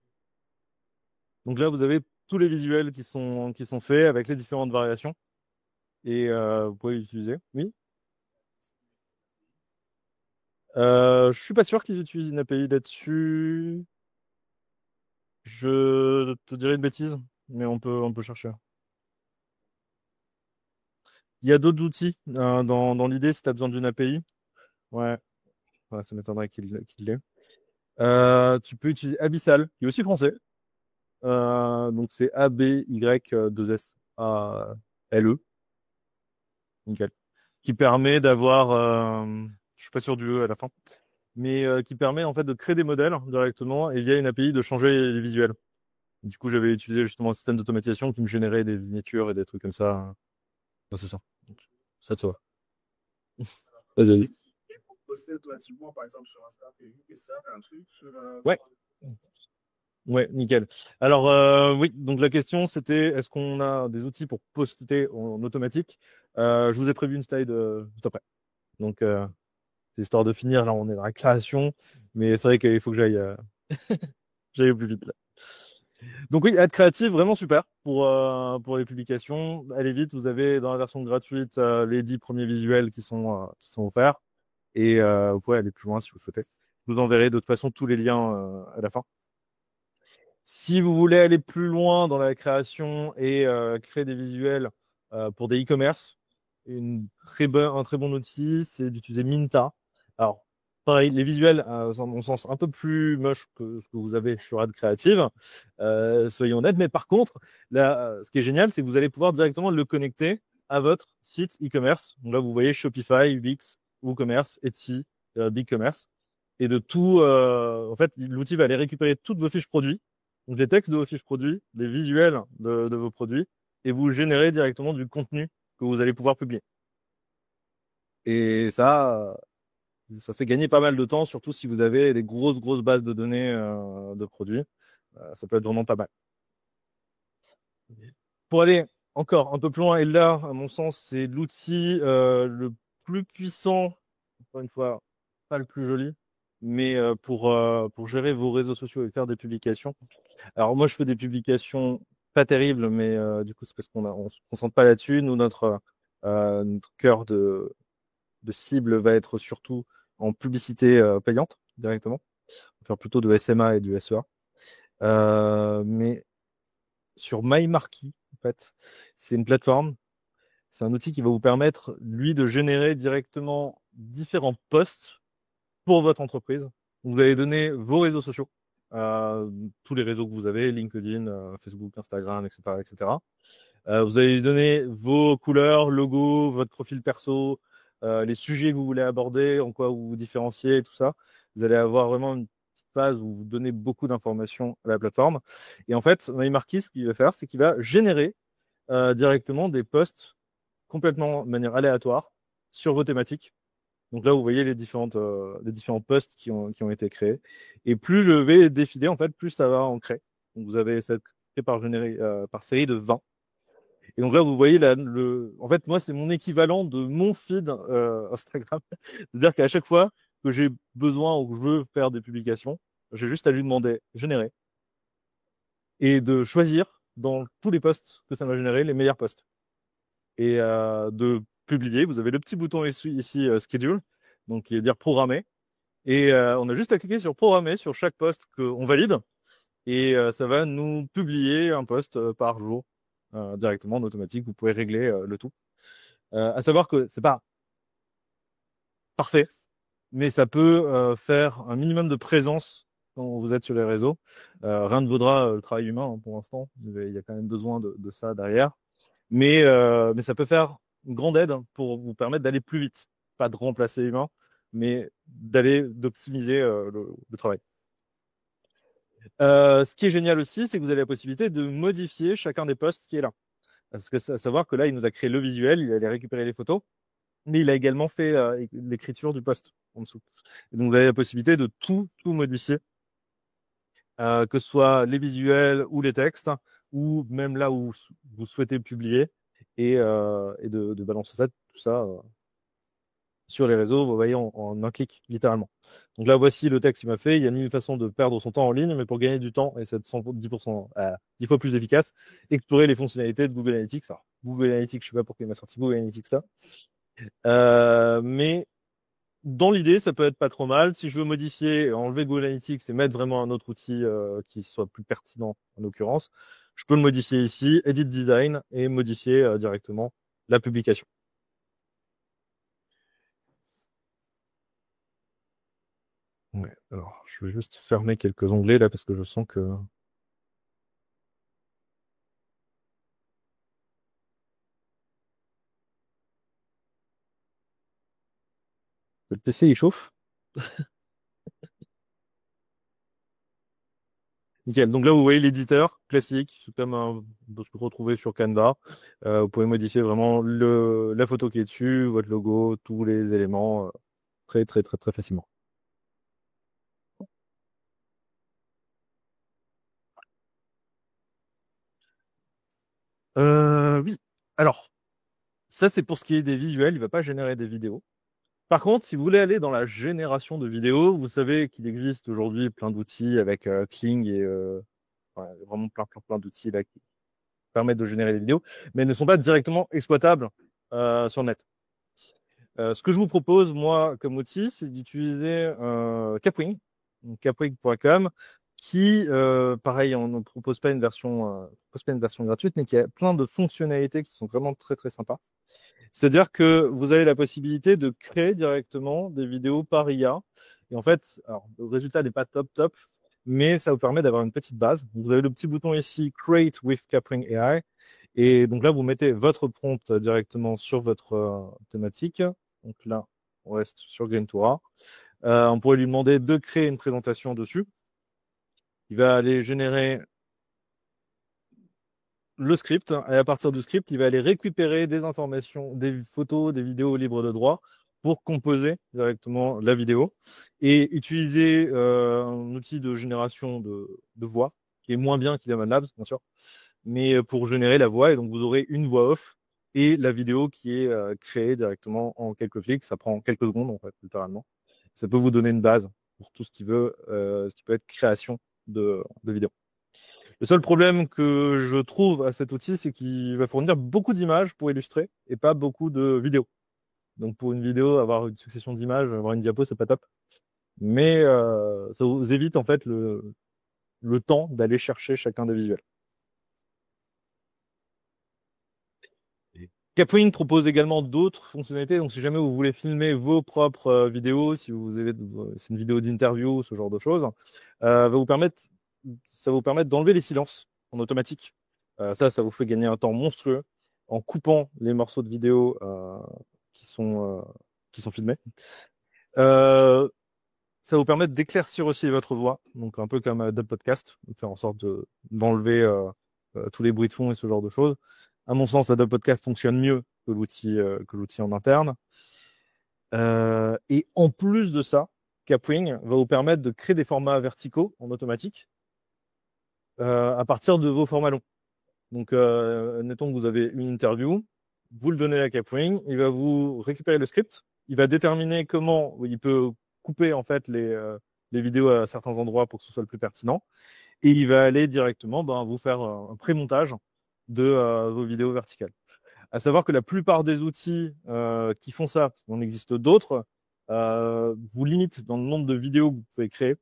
[SPEAKER 2] Donc là, vous avez tous les visuels qui sont faits avec les différentes variations. et vous pouvez l'utiliser. Oui. Je suis pas sûr qu'ils utilisent une API là-dessus. Je te dirais une bêtise, mais on peut chercher. Il y a d'autres outils dans l'idée si tu as besoin d'une API. Ouais, ouais, ça m'étonnerait qu'il l'ait. Tu peux utiliser Abyssal, qui est aussi français. Donc c'est ABY2SALE, nickel. Qui permet d'avoir, je suis pas sûr du E à la fin, mais qui permet en fait de créer des modèles directement et via une API de changer les visuels. Du coup, j'avais utilisé justement un système d'automatisation qui me générait des miniatures et des trucs comme ça. Ouais, c'est ça. Donc, ça te va. Vas-y.
[SPEAKER 4] Pour poster automatiquement, par exemple, sur Insta, et ça, un truc sur.
[SPEAKER 2] Ouais. Ouais, nickel. Alors, oui, donc la question c'était est-ce qu'on a des outils pour poster en automatique? Je vous ai prévu une slide juste après. Donc, c'est histoire de finir. Là, on est dans la création, mais c'est vrai qu'il faut que j'aille au plus vite là. Donc oui, être créatif, vraiment super pour les publications. Allez vite, vous avez dans la version gratuite les 10 premiers visuels qui sont offerts. Et vous pouvez aller plus loin si vous souhaitez. Je vous enverrai de toute façon tous les liens à la fin. Si vous voulez aller plus loin dans la création et créer des visuels pour des e-commerce, un très bon outil, c'est d'utiliser Minta. Alors, pareil, les visuels sont, à mon sens, un peu plus moches que ce que vous avez sur Ad Creative, soyons honnêtes. Mais par contre, là, ce qui est génial, c'est que vous allez pouvoir directement le connecter à votre site e-commerce. Donc là, vous voyez Shopify, Wix, WooCommerce, Etsy, BigCommerce. Et de tout, en fait, l'outil va aller récupérer toutes vos fiches produits, donc les textes de vos fiches produits, les visuels de vos produits, et vous générez directement du contenu que vous allez pouvoir publier. Et ça fait gagner pas mal de temps, surtout si vous avez des grosses bases de données de produits. Ça peut être vraiment pas mal. Pour aller encore un peu plus loin, et là, à mon sens, c'est l'outil le plus puissant, encore une fois, pas le plus joli, mais pour gérer vos réseaux sociaux et faire des publications. Alors moi, je fais des publications pas terribles, mais du coup, c'est parce on se concentre pas là-dessus. Nous, notre cœur de cible va être surtout en publicité payante directement. On va faire plutôt de SMA et du SEA. Mais sur MyMarquee, en fait, c'est une plateforme. C'est un outil qui va vous permettre, lui, de générer directement différents posts pour votre entreprise. Vous allez donner vos réseaux sociaux, tous les réseaux que vous avez, LinkedIn, Facebook, Instagram, etc., etc. Vous allez lui donner vos couleurs, logos, votre profil perso, les sujets que vous voulez aborder, en quoi vous vous différenciez, tout ça. Vous allez avoir vraiment une petite phase où vous donnez beaucoup d'informations à la plateforme. Et en fait, MyMarquee, ce qu'il va faire, c'est qu'il va générer directement des posts complètement de manière aléatoire sur vos thématiques. Donc là, vous voyez les différents posts qui ont été créés. Et plus je vais défiler, en fait, plus ça va en créer. Donc vous avez cette créé par série de 20. Et donc là, vous voyez en fait, moi, c'est mon équivalent de mon feed Instagram. C'est-à-dire qu'à chaque fois que j'ai besoin ou que je veux faire des publications, j'ai juste à lui demander générer et de choisir dans tous les posts que ça m'a généré les meilleurs posts et de publier. Vous avez le petit bouton ici schedule, donc qui veut dire programmer. Et on a juste à cliquer sur programmer sur chaque post qu'on valide et ça va nous publier un post par jour directement en automatique. Vous pouvez régler le tout. À savoir que c'est pas parfait, mais ça peut faire un minimum de présence quand vous êtes sur les réseaux. Rien ne vaudra le travail humain pour l'instant. Il y a quand même besoin de ça derrière. Mais ça peut faire une grande aide pour vous permettre d'aller plus vite. Pas de remplacer l'humain, mais d'optimiser le travail. Ce qui est génial aussi, c'est que vous avez la possibilité de modifier chacun des posts qui est là. Parce que à savoir que là, il nous a créé le visuel, il allait récupérer les photos, mais il a également fait l'écriture du post en dessous. Et donc vous avez la possibilité de tout modifier, que ce soit les visuels ou les textes, ou même là où vous souhaitez publier, et de balancer ça, tout ça sur les réseaux, vous voyez, en un clic, littéralement. Donc là, voici le texte qu'il m'a fait. Il y a 1000 façons de perdre son temps en ligne, mais pour gagner du temps et c'est 10%, 10 fois plus efficace, explorer les fonctionnalités de Google Analytics. Alors, Google Analytics, je sais pas pourquoi il m'a sorti Google Analytics là. Mais dans l'idée, ça peut être pas trop mal. Si je veux modifier, enlever Google Analytics et mettre vraiment un autre outil qui soit plus pertinent, en l'occurrence, je peux le modifier ici, Edit Design, et modifier directement la publication. Ouais, alors je vais juste fermer quelques onglets là parce que je sens que... Le PC il chauffe. Nickel. Donc là, vous voyez l'éditeur classique, c'est comme un, de ce que vous retrouvez sur Canva. Vous pouvez modifier vraiment la photo qui est dessus, votre logo, tous les éléments très, très, très, très facilement. Oui. Alors, ça, c'est pour ce qui est des visuels. Il va pas générer des vidéos. Par contre, si vous voulez aller dans la génération de vidéos, vous savez qu'il existe aujourd'hui plein d'outils avec Kling et ouais, vraiment plein, plein, plein d'outils là qui permettent de générer des vidéos, mais ne sont pas directement exploitables sur le net. Ce que je vous propose, moi, comme outil, c'est d'utiliser Capwing, donc capwing.com, qui, pareil, on ne propose pas une version gratuite, mais qui a plein de fonctionnalités qui sont vraiment très, très sympas. C'est-à-dire que vous avez la possibilité de créer directement des vidéos par IA. Et en fait, alors, le résultat n'est pas top, top, mais ça vous permet d'avoir une petite base. Vous avez le petit bouton ici, Create with Capwing AI. Et donc là, vous mettez votre prompt directement sur votre thématique. Donc là, on reste sur Greentora. On pourrait lui demander de créer une présentation dessus. Il va aller générer le script, et à partir du script, il va aller récupérer des informations, des photos, des vidéos libres de droit pour composer directement la vidéo et utiliser un outil de génération de voix qui est moins bien qu'Eleven Labs, bien sûr, mais pour générer la voix. Et donc, vous aurez une voix off et la vidéo qui est créée directement en quelques clics. Ça prend quelques secondes, en fait, littéralement. Ça peut vous donner une base pour tout ce qui ce qui peut être création de vidéo. Le seul problème que je trouve à cet outil, c'est qu'il va fournir beaucoup d'images pour illustrer et pas beaucoup de vidéos. Donc pour une vidéo, avoir une succession d'images, avoir une diapo, c'est pas top. Mais ça vous évite en fait le temps d'aller chercher chacun des visuels. Capwing propose également d'autres fonctionnalités. Donc si jamais vous voulez filmer vos propres vidéos, si vous avez c'est une vidéo d'interview, ce genre de choses, va vous permettre ça va vous permettre d'enlever les silences en automatique. Ça vous fait gagner un temps monstrueux en coupant les morceaux de vidéo qui sont filmés. Ça va vous permettre d'éclaircir aussi votre voix, donc un peu comme Dub Podcast, faire en sorte d'enlever tous les bruits de fond et ce genre de choses. À mon sens, Adobe Podcast fonctionne mieux que l'outil en interne. Et en plus de ça, Capwing va vous permettre de créer des formats verticaux en automatique à partir de vos formats longs. Donc, admettons que vous avez une interview, vous le donnez à Capwing, il va vous récupérer le script, il va déterminer comment il peut couper en fait les vidéos à certains endroits pour que ce soit le plus pertinent, et il va aller directement vous faire un pré-montage de vos vidéos verticales. À savoir que la plupart des outils qui font ça, parce qu'il en existe d'autres, vous limitent dans le nombre de vidéos que vous pouvez créer.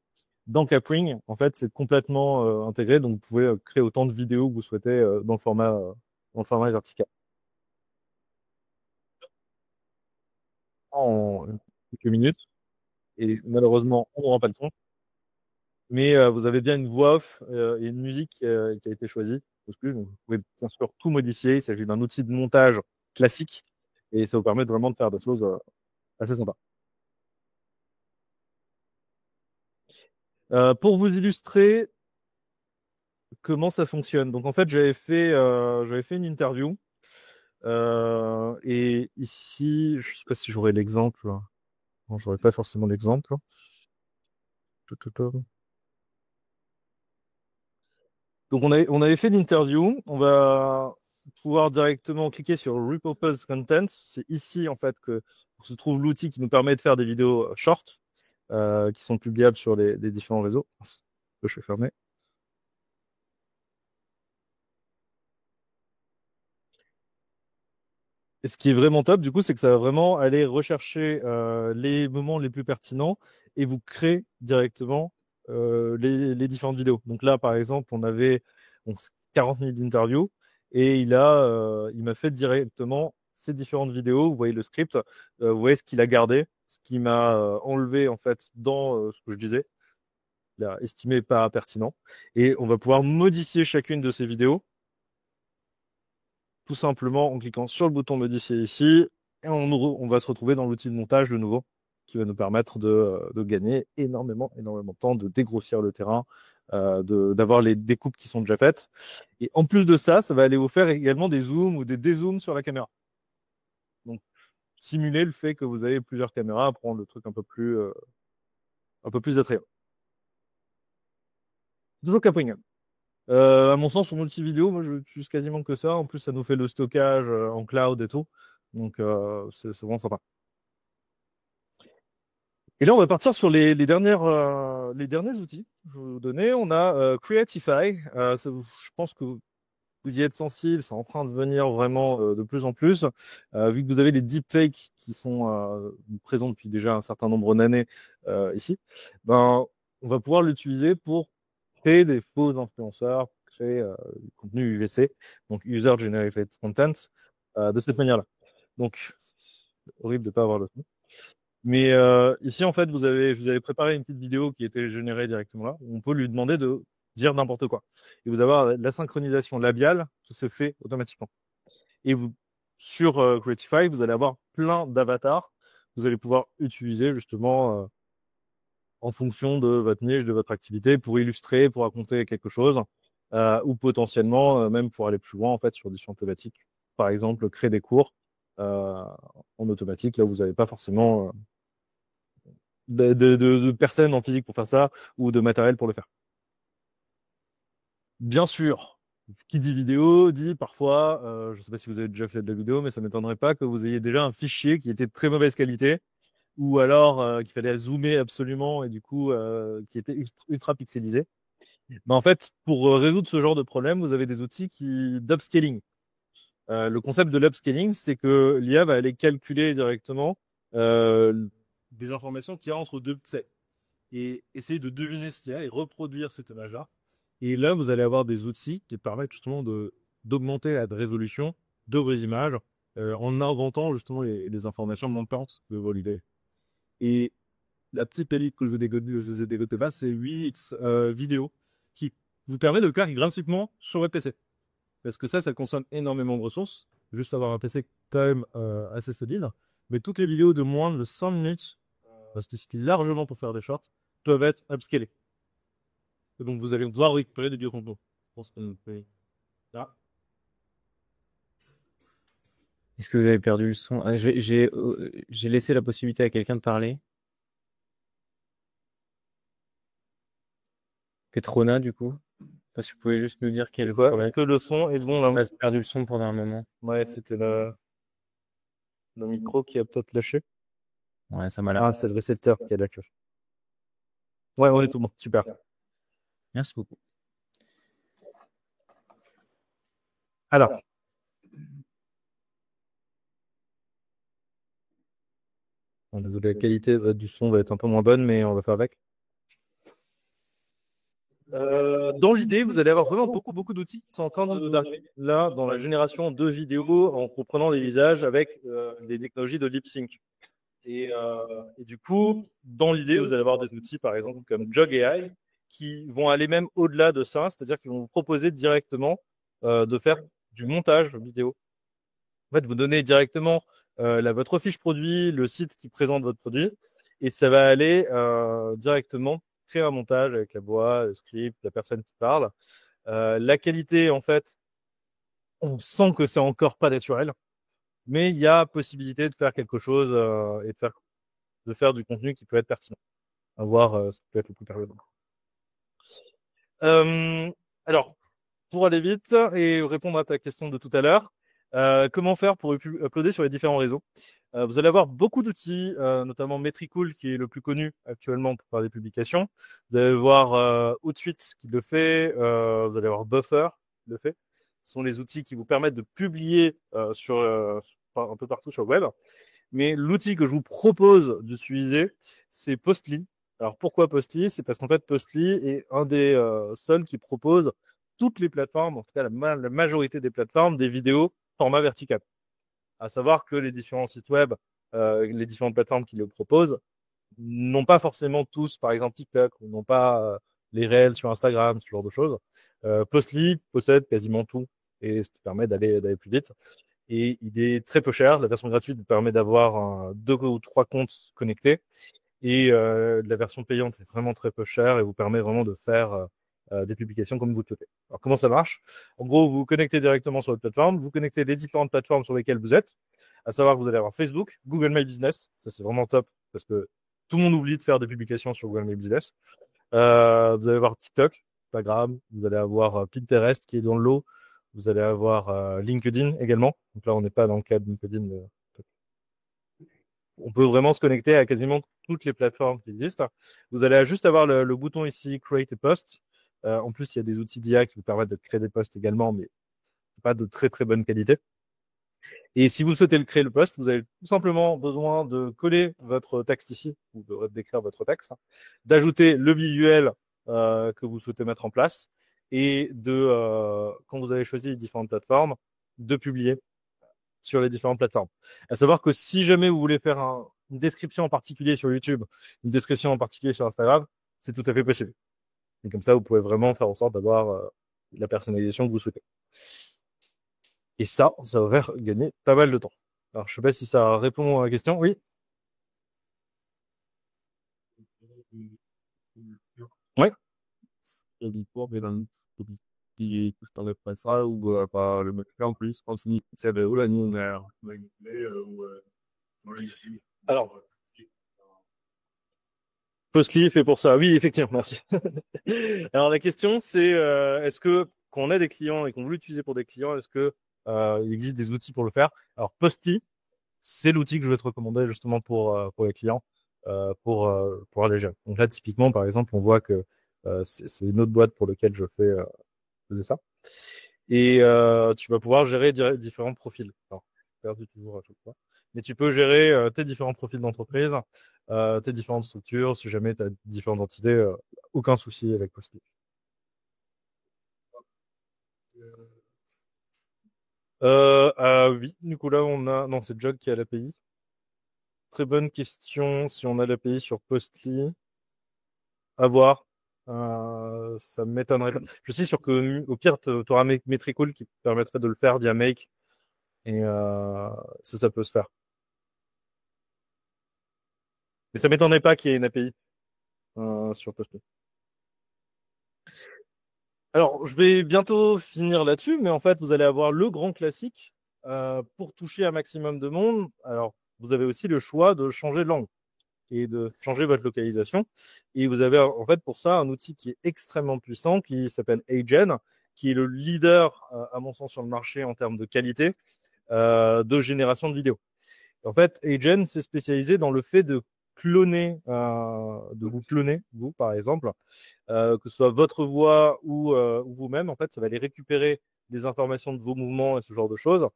[SPEAKER 2] Dans Capwing, en fait, c'est complètement intégré, donc vous pouvez créer autant de vidéos que vous souhaitez dans le format vertical. En quelques minutes, et malheureusement, on n'aura pas le temps. Mais vous avez bien une voix off et une musique qui a été choisie. Donc, vous pouvez bien sûr tout modifier. Il s'agit d'un outil de montage classique et ça vous permet vraiment de faire des choses assez sympas. Pour vous illustrer comment ça fonctionne. Donc en fait, j'avais fait une interview et ici, je sais pas si j'aurai l'exemple. Non, j'aurais pas forcément l'exemple. Donc on avait fait l'interview. On va pouvoir directement cliquer sur Repurpose Content. C'est ici en fait que se trouve l'outil qui nous permet de faire des vidéos short qui sont publiables sur les différents réseaux. Je vais fermer. Et ce qui est vraiment top, du coup, c'est que ça va vraiment aller rechercher les moments les plus pertinents et vous créer directement les différentes vidéos. Donc là, par exemple, on avait 40 minutes d'interview et il m'a fait directement ces différentes vidéos. Vous voyez le script, vous voyez ce qu'il a gardé, ce qu'il m'a enlevé en fait dans ce que je disais. Il a estimé pas pertinent. Et on va pouvoir modifier chacune de ces vidéos tout simplement en cliquant sur le bouton modifier ici et on va se retrouver dans l'outil de montage de nouveau qui va nous permettre de gagner énormément de temps, de dégrossir le terrain, d'avoir les découpes qui sont déjà faites. Et en plus de ça, ça va aller vous faire également des zooms ou des dézooms sur la caméra. Donc, simuler le fait que vous avez plusieurs caméras pour rendre le truc un peu plus attrayant. Toujours Capringam. À mon sens, son outil vidéo, moi, je n'utilise quasiment que ça. En plus, ça nous fait le stockage en cloud et tout. Donc, c'est vraiment sympa. Et là, on va partir sur les derniers outils que je vais vous donner. On a Creatify. Je pense que vous y êtes sensible. C'est en train de venir vraiment de plus en plus. Vu que vous avez les deepfakes qui sont présents depuis déjà un certain nombre d'années ici, ben, on va pouvoir l'utiliser pour créer des faux influenceurs, créer du contenu UGC, donc User Generated Content, de cette manière-là. Donc, horrible de ne pas avoir le nom. Mais ici, en fait, je vous avais préparé une petite vidéo qui était générée directement là. On peut lui demander de dire n'importe quoi. Et vous avez la synchronisation labiale qui se fait automatiquement. Et sur Creatify, vous allez avoir plein d'avatars. Vous allez pouvoir utiliser justement en fonction de votre niche, de votre activité, pour illustrer, pour raconter quelque chose, ou potentiellement même pour aller plus loin en fait sur différentes thématiques. Par exemple, créer des cours en automatique. Là, vous n'avez pas forcément de personnes en physique pour faire ça ou de matériel pour le faire. Bien sûr, qui dit vidéo dit parfois, je ne sais pas si vous avez déjà fait de la vidéo, mais ça m'étonnerait pas que vous ayez déjà un fichier qui était de très mauvaise qualité ou alors qu'il fallait zoomer absolument et du coup qui était ultra pixelisé. Mais en fait, pour résoudre ce genre de problème, vous avez des outils d'upscaling. Le concept de l'upscaling, c'est que l'IA va aller calculer directement des informations qu'il y a entre deux pixels et essayer de deviner ce qu'il y a et reproduire cette image-là. Et là, vous allez avoir des outils qui permettent justement d'augmenter la résolution de vos images en inventant justement les informations manquantes de vos idées. Et la petite pellite que je vous ai dégotée là, c'est 8X vidéo qui vous permet de faire gratuitement sur votre PC. Parce que ça consomme énormément de ressources. Juste avoir un PC quand même assez solide. Mais toutes les vidéos de moins de 5 minutes, parce que ce qui est largement pour faire des shorts, peuvent être upscalées. Et donc vous allez devoir récupérer du contenu. Je pense que là.
[SPEAKER 1] Est-ce que vous avez perdu le son? J'ai laissé la possibilité à quelqu'un de parler. Petrona, du coup. Si vous pouvez juste nous dire quel
[SPEAKER 2] Est-ce que le son est bon là?
[SPEAKER 1] On a perdu le son pendant un moment.
[SPEAKER 2] Ouais, c'était le micro qui a peut-être lâché.
[SPEAKER 1] Ouais, ça m'a l'air.
[SPEAKER 2] Ah, c'est le récepteur qui a lâché. Ouais, on est tout bon. Super.
[SPEAKER 1] Merci beaucoup.
[SPEAKER 2] Alors. Bon, désolé, la qualité du son va être un peu moins bonne, mais on va faire avec. Dans l'idée, vous allez avoir vraiment beaucoup d'outils qui sont en train d'arriver là dans la génération de vidéos en reprenant les visages avec des technologies de lip sync. Et du coup, dans l'idée, vous allez avoir des outils par exemple comme Jog AI qui vont aller même au-delà de ça, c'est-à-dire qu'ils vont vous proposer directement de faire du montage vidéo. En fait, vous donnez directement votre fiche produit, le site qui présente votre produit, et ça va aller directement créer un montage avec la voix, le script, la personne qui parle. La qualité, en fait, on sent que c'est encore pas naturel, mais il y a possibilité de faire quelque chose et de faire du contenu qui peut être pertinent. À voir ce qui peut être le plus pertinent. Alors, pour aller vite et répondre à ta question de tout à l'heure, comment faire pour uploader sur les différents réseaux? Vous allez avoir beaucoup d'outils, notamment Metricool qui est le plus connu actuellement pour faire des publications. Vous allez voir Outsuite qui le fait, vous allez avoir Buffer qui le fait. Ce sont les outils qui vous permettent de publier un peu partout sur le web. Mais l'outil que je vous propose d'utiliser, c'est Postly. Alors pourquoi Postly? C'est parce qu'en fait Postly est un des seuls qui propose toutes les plateformes, en tout cas la majorité des plateformes, des vidéos format vertical. À savoir que les différents sites web, les différentes plateformes qui le proposent, n'ont pas forcément tous, par exemple TikTok, ou n'ont pas les réels sur Instagram, ce genre de choses. Postly possède quasiment tout et ce qui permet d'aller plus vite. Et il est très peu cher. La version gratuite permet d'avoir 2 ou 3 comptes connectés. Et la version payante, c'est vraiment très peu cher et vous permet vraiment de faire des publications comme vous le souhaitez. Alors comment ça marche? En gros, vous vous connectez directement sur votre plateforme, vous connectez les différentes plateformes sur lesquelles vous êtes, à savoir que vous allez avoir Facebook, Google My Business, ça c'est vraiment top parce que tout le monde oublie de faire des publications sur Google My Business. Vous allez avoir TikTok, Instagram, vous allez avoir Pinterest qui est dans le lot, vous allez avoir LinkedIn également. Donc là, on n'est pas dans le cas de LinkedIn. On peut vraiment se connecter à quasiment toutes les plateformes qui existent. Vous allez juste avoir le bouton ici Create a Post. En plus, il y a des outils d'IA qui vous permettent de créer des posts également, mais pas de très très bonne qualité. Et si vous souhaitez créer le post, vous avez tout simplement besoin de coller votre texte ici, ou d'écrire votre texte, d'ajouter le visuel que vous souhaitez mettre en place, et quand vous avez choisi les différentes plateformes, de publier sur les différentes plateformes. À savoir que si jamais vous voulez faire une description en particulier sur YouTube, une description en particulier sur Instagram, c'est tout à fait possible. Et comme ça, vous pouvez vraiment faire en sorte d'avoir la personnalisation que vous souhaitez. Et ça va faire gagner pas mal de temps. Alors, je sais pas si ça répond à la question. Oui. Ouais.
[SPEAKER 5] Il y a des fois, mais dans qui t'enlève pas ça ou pas le mettre en plus comme si c'est où la ligne
[SPEAKER 2] Alors, Postly est fait pour ça. Oui, effectivement, merci. Alors la question c'est est-ce que quand on a des clients et qu'on veut l'utiliser pour des clients, est-ce que il existe des outils pour le faire? Alors Postly, c'est l'outil que je vais te recommander justement pour les clients, pour les jeunes. Donc là typiquement par exemple, on voit que c'est une autre boîte pour laquelle je faisais ça. Et tu vas pouvoir gérer différents profils. Alors, je perds toujours à chaque fois. Mais tu peux gérer tes différents profils d'entreprise, tes différentes structures, si jamais tu as différentes entités, aucun souci avec Postly. Oui, du coup là non, c'est Jog qui a l'API. Très bonne question si on a l'API sur Postly. À voir. Ça m'étonnerait pas. Je suis sûr que au pire, tu auras Metricool qui te permettrait de le faire via Make. Et ça peut se faire. Mais ça m'étonnerait pas qu'il y ait une API sur Postly. Alors, je vais bientôt finir là-dessus, mais en fait, vous allez avoir le grand classique pour toucher un maximum de monde. Alors, vous avez aussi le choix de changer de langue et de changer votre localisation. Et vous avez en fait pour ça un outil qui est extrêmement puissant, qui s'appelle Agen, qui est le leader, à mon sens, sur le marché en termes de qualité de génération de vidéos. En fait, Agen s'est spécialisé dans le fait de vous cloner, vous par exemple, que ce soit votre voix ou vous-même. En fait, ça va aller récupérer des informations de vos mouvements et ce genre de choses,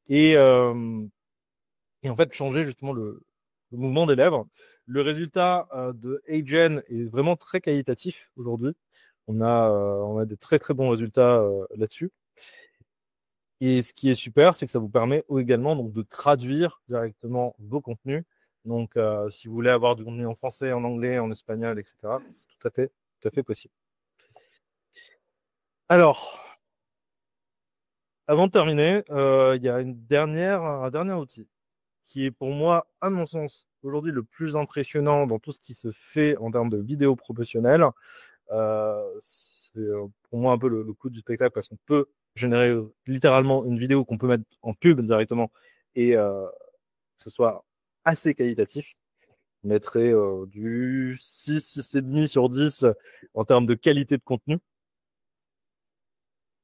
[SPEAKER 2] et, et en fait changer justement le mouvement des lèvres. Le résultat de Agen est vraiment très qualitatif aujourd'hui. On a des très très bons résultats là-dessus. Et ce qui est super, c'est que ça vous permet également donc de traduire directement vos contenus. Donc, si vous voulez avoir du contenu en français, en anglais, en espagnol, etc., c'est tout à fait possible. Alors, avant de terminer, il y a un dernier outil qui est pour moi, à mon sens, aujourd'hui le plus impressionnant dans tout ce qui se fait en termes de vidéo professionnelle. C'est pour moi un peu le coup du spectacle parce qu'on peut générer littéralement une vidéo qu'on peut mettre en pub directement et que ce soit assez qualitatif. Je mettrais du 6, 6,5 sur 10 en termes de qualité de contenu.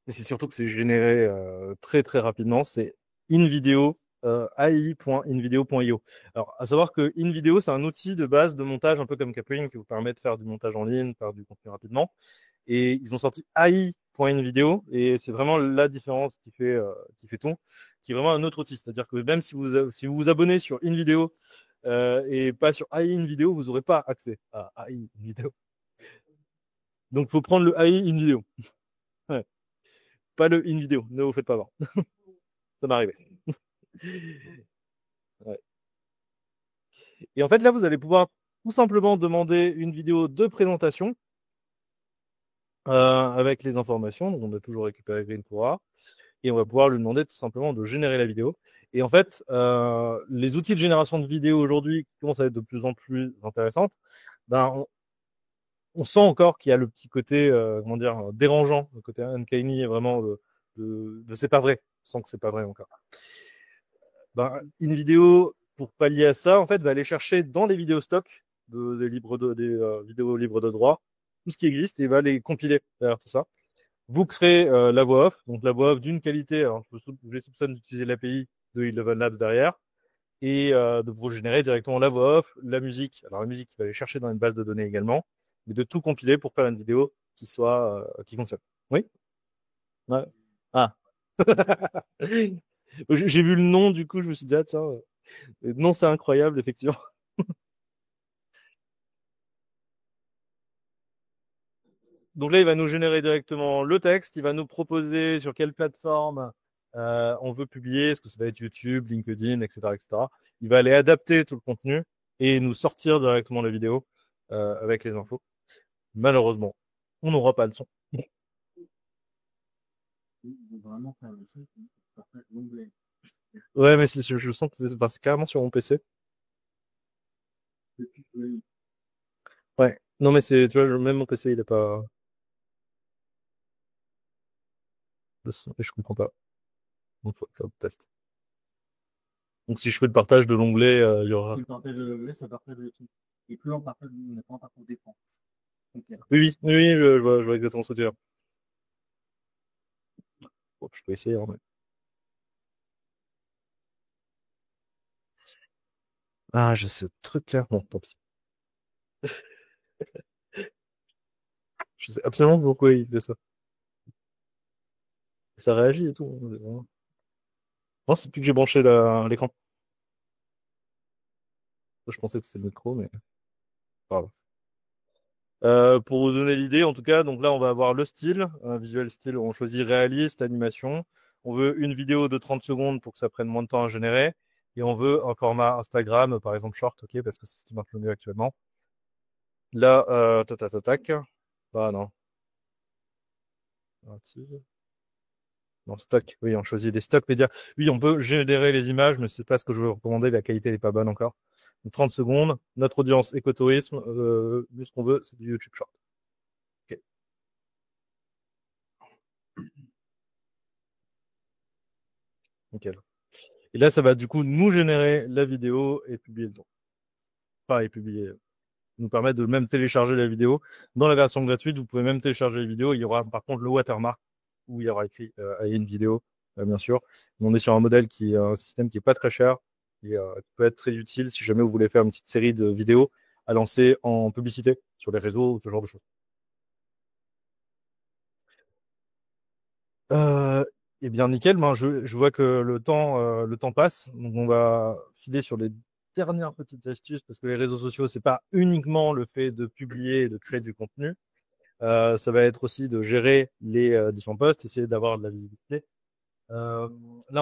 [SPEAKER 2] Et c'est surtout que c'est généré très très rapidement. C'est InVideo, AI.invideo.io. Alors, à savoir que InVideo, c'est un outil de base de montage, un peu comme Capring, qui vous permet de faire du montage en ligne, faire du contenu rapidement. Et ils ont sorti AI.invideo, et c'est vraiment la différence qui fait tout, qui est vraiment un autre outil. C'est-à-dire que même si vous vous abonnez sur InVideo et pas sur AI InVideo, vous n'aurez pas accès à AI InVideo. Donc, faut prendre le AI InVideo. Ouais. Pas le InVideo, ne vous faites pas avoir. Ça m'est arrivé. Ouais. Et en fait, là, vous allez pouvoir tout simplement demander une vidéo de présentation avec les informations. Donc, on a toujours récupéré Greencora. Et on va pouvoir lui demander tout simplement de générer la vidéo. Et en fait, les outils de génération de vidéos aujourd'hui qui commencent à être de plus en plus intéressantes, ben, on sent encore qu'il y a le petit côté, comment dire, dérangeant, le côté uncanny, vraiment de c'est pas vrai, sans que c'est pas vrai encore. Ben, une vidéo, pour pallier à ça, en fait, va aller chercher dans les vidéos stock des vidéos libres de droit, tout ce qui existe, et va les compiler derrière tout ça. Vous créez la voix off, donc la voix off d'une qualité, alors je les soupçonne d'utiliser l'API de Eleven Labs derrière, et de vous générer directement la voix off, la musique. Alors la musique, il va aller chercher dans une base de données également, mais de tout compiler pour faire une vidéo qui fonctionne. Oui? Ouais. Ah. J'ai vu le nom, du coup, je me suis dit, ah tiens, non, c'est incroyable, effectivement. Donc là, il va nous générer directement le texte, il va nous proposer sur quelle plateforme on veut publier, est-ce que ça va être YouTube, LinkedIn, etc., etc. Il va aller adapter tout le contenu et nous sortir directement la vidéo avec les infos. Malheureusement, on n'aura pas le son.
[SPEAKER 3] Vraiment faire le son, partage l'onglet.
[SPEAKER 2] Ouais, mais je sens que c'est carrément sur mon PC. Ouais. Non, mais c'est, tu vois, même mon PC, il est pas le son, et je comprends pas. Donc, faut faire le test. Donc, si je fais le partage de l'onglet, il y aura.
[SPEAKER 3] Plus on partage de l'onglet, ça partage de tout. Et plus on partage, on n'a pas un parcours d'écran.
[SPEAKER 2] Oui, je vois exactement ce que tu veux dire. Bon, je peux essayer, hein, mais... Ah, j'ai ce truc-là. Bon, tant pis. Je sais absolument pas pourquoi il fait ça. Ça réagit et tout. Non, c'est plus que j'ai branché l'écran. Je pensais que c'était le micro, mais pas grave. Pour vous donner l'idée, en tout cas, donc là, on va avoir le style, un visuel style, on choisit réaliste, animation. On veut une vidéo de 30 secondes pour que ça prenne moins de temps à générer. Et on veut un format Instagram, par exemple short, ok, parce que c'est ce qui marche le mieux actuellement. Là, tac. Ah non. Non, stock. Oui, on choisit des stocks médias. Oui, on peut générer les images, mais c'est pas ce que je veux recommander. La qualité n'est pas bonne encore. Donc, 30 secondes. Notre audience écotourisme. Nous, ce qu'on veut, c'est du YouTube Short. Ok. Nickel. Et là, ça va du coup nous générer la vidéo et publier le nom. Enfin, et publier. Nous permettre de même télécharger la vidéo. Dans la version gratuite, vous pouvez même télécharger les vidéos. Il y aura par contre le watermark où il y aura écrit une vidéo, bien sûr. On est sur un modèle qui est un système qui est pas très cher et qui peut être très utile si jamais vous voulez faire une petite série de vidéos à lancer en publicité sur les réseaux ou ce genre de choses. Euh, eh bien, nickel. Ben, je vois que le temps passe. Donc, on va filer sur les dernières petites astuces parce que les réseaux sociaux, c'est pas uniquement le fait de publier et de créer du contenu. Ça va être aussi de gérer les différents posts, essayer d'avoir de la visibilité. Là,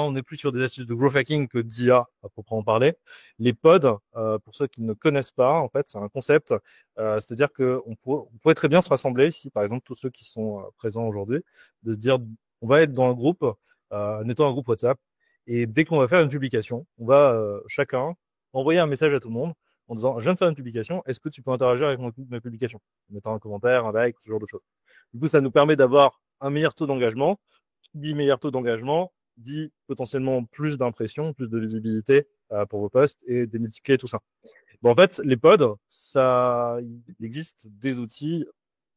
[SPEAKER 2] on est plus sur des astuces de growth hacking que d'IA, à proprement parler. Les pods, pour ceux qui ne connaissent pas, en fait, c'est un concept. C'est-à-dire que on pourrait très bien se rassembler ici, par exemple, tous ceux qui sont présents aujourd'hui, de se dire, on va être dans un groupe, mettons un groupe WhatsApp, et dès qu'on va faire une publication, on va chacun envoyer un message à tout le monde en disant, je viens de faire une publication, est-ce que tu peux interagir avec ma publication, en mettant un commentaire, un like, ce genre de choses. Du coup, ça nous permet d'avoir un meilleur taux d'engagement. Dit meilleur taux d'engagement, dit potentiellement plus d'impressions, plus de visibilité pour vos posts et démultiplier tout ça. Bon, en fait, les pods, il existe des outils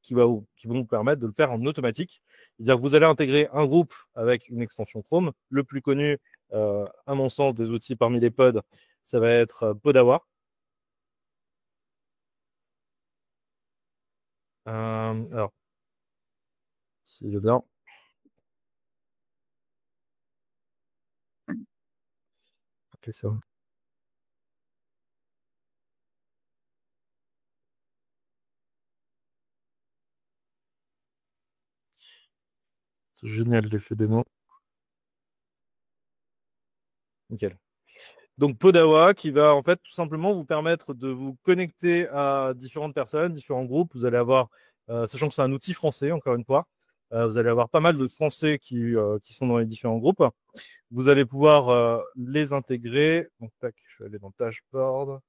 [SPEAKER 2] qui vont vous permettre de le faire en automatique. C'est-à-dire que vous allez intégrer un groupe avec une extension Chrome. Le plus connu, à mon sens, des outils parmi les pods, ça va être Podawa. Alors, si je veux bien. Ok, c'est vrai. C'est génial l'effet démo. Nickel. Donc Podawa qui va en fait tout simplement vous permettre de vous connecter à différentes personnes, différents groupes. Vous allez avoir, sachant que c'est un outil français encore une fois, vous allez avoir pas mal de Français qui sont dans les différents groupes. Vous allez pouvoir les intégrer. Donc tac, je vais aller dans Dashboard.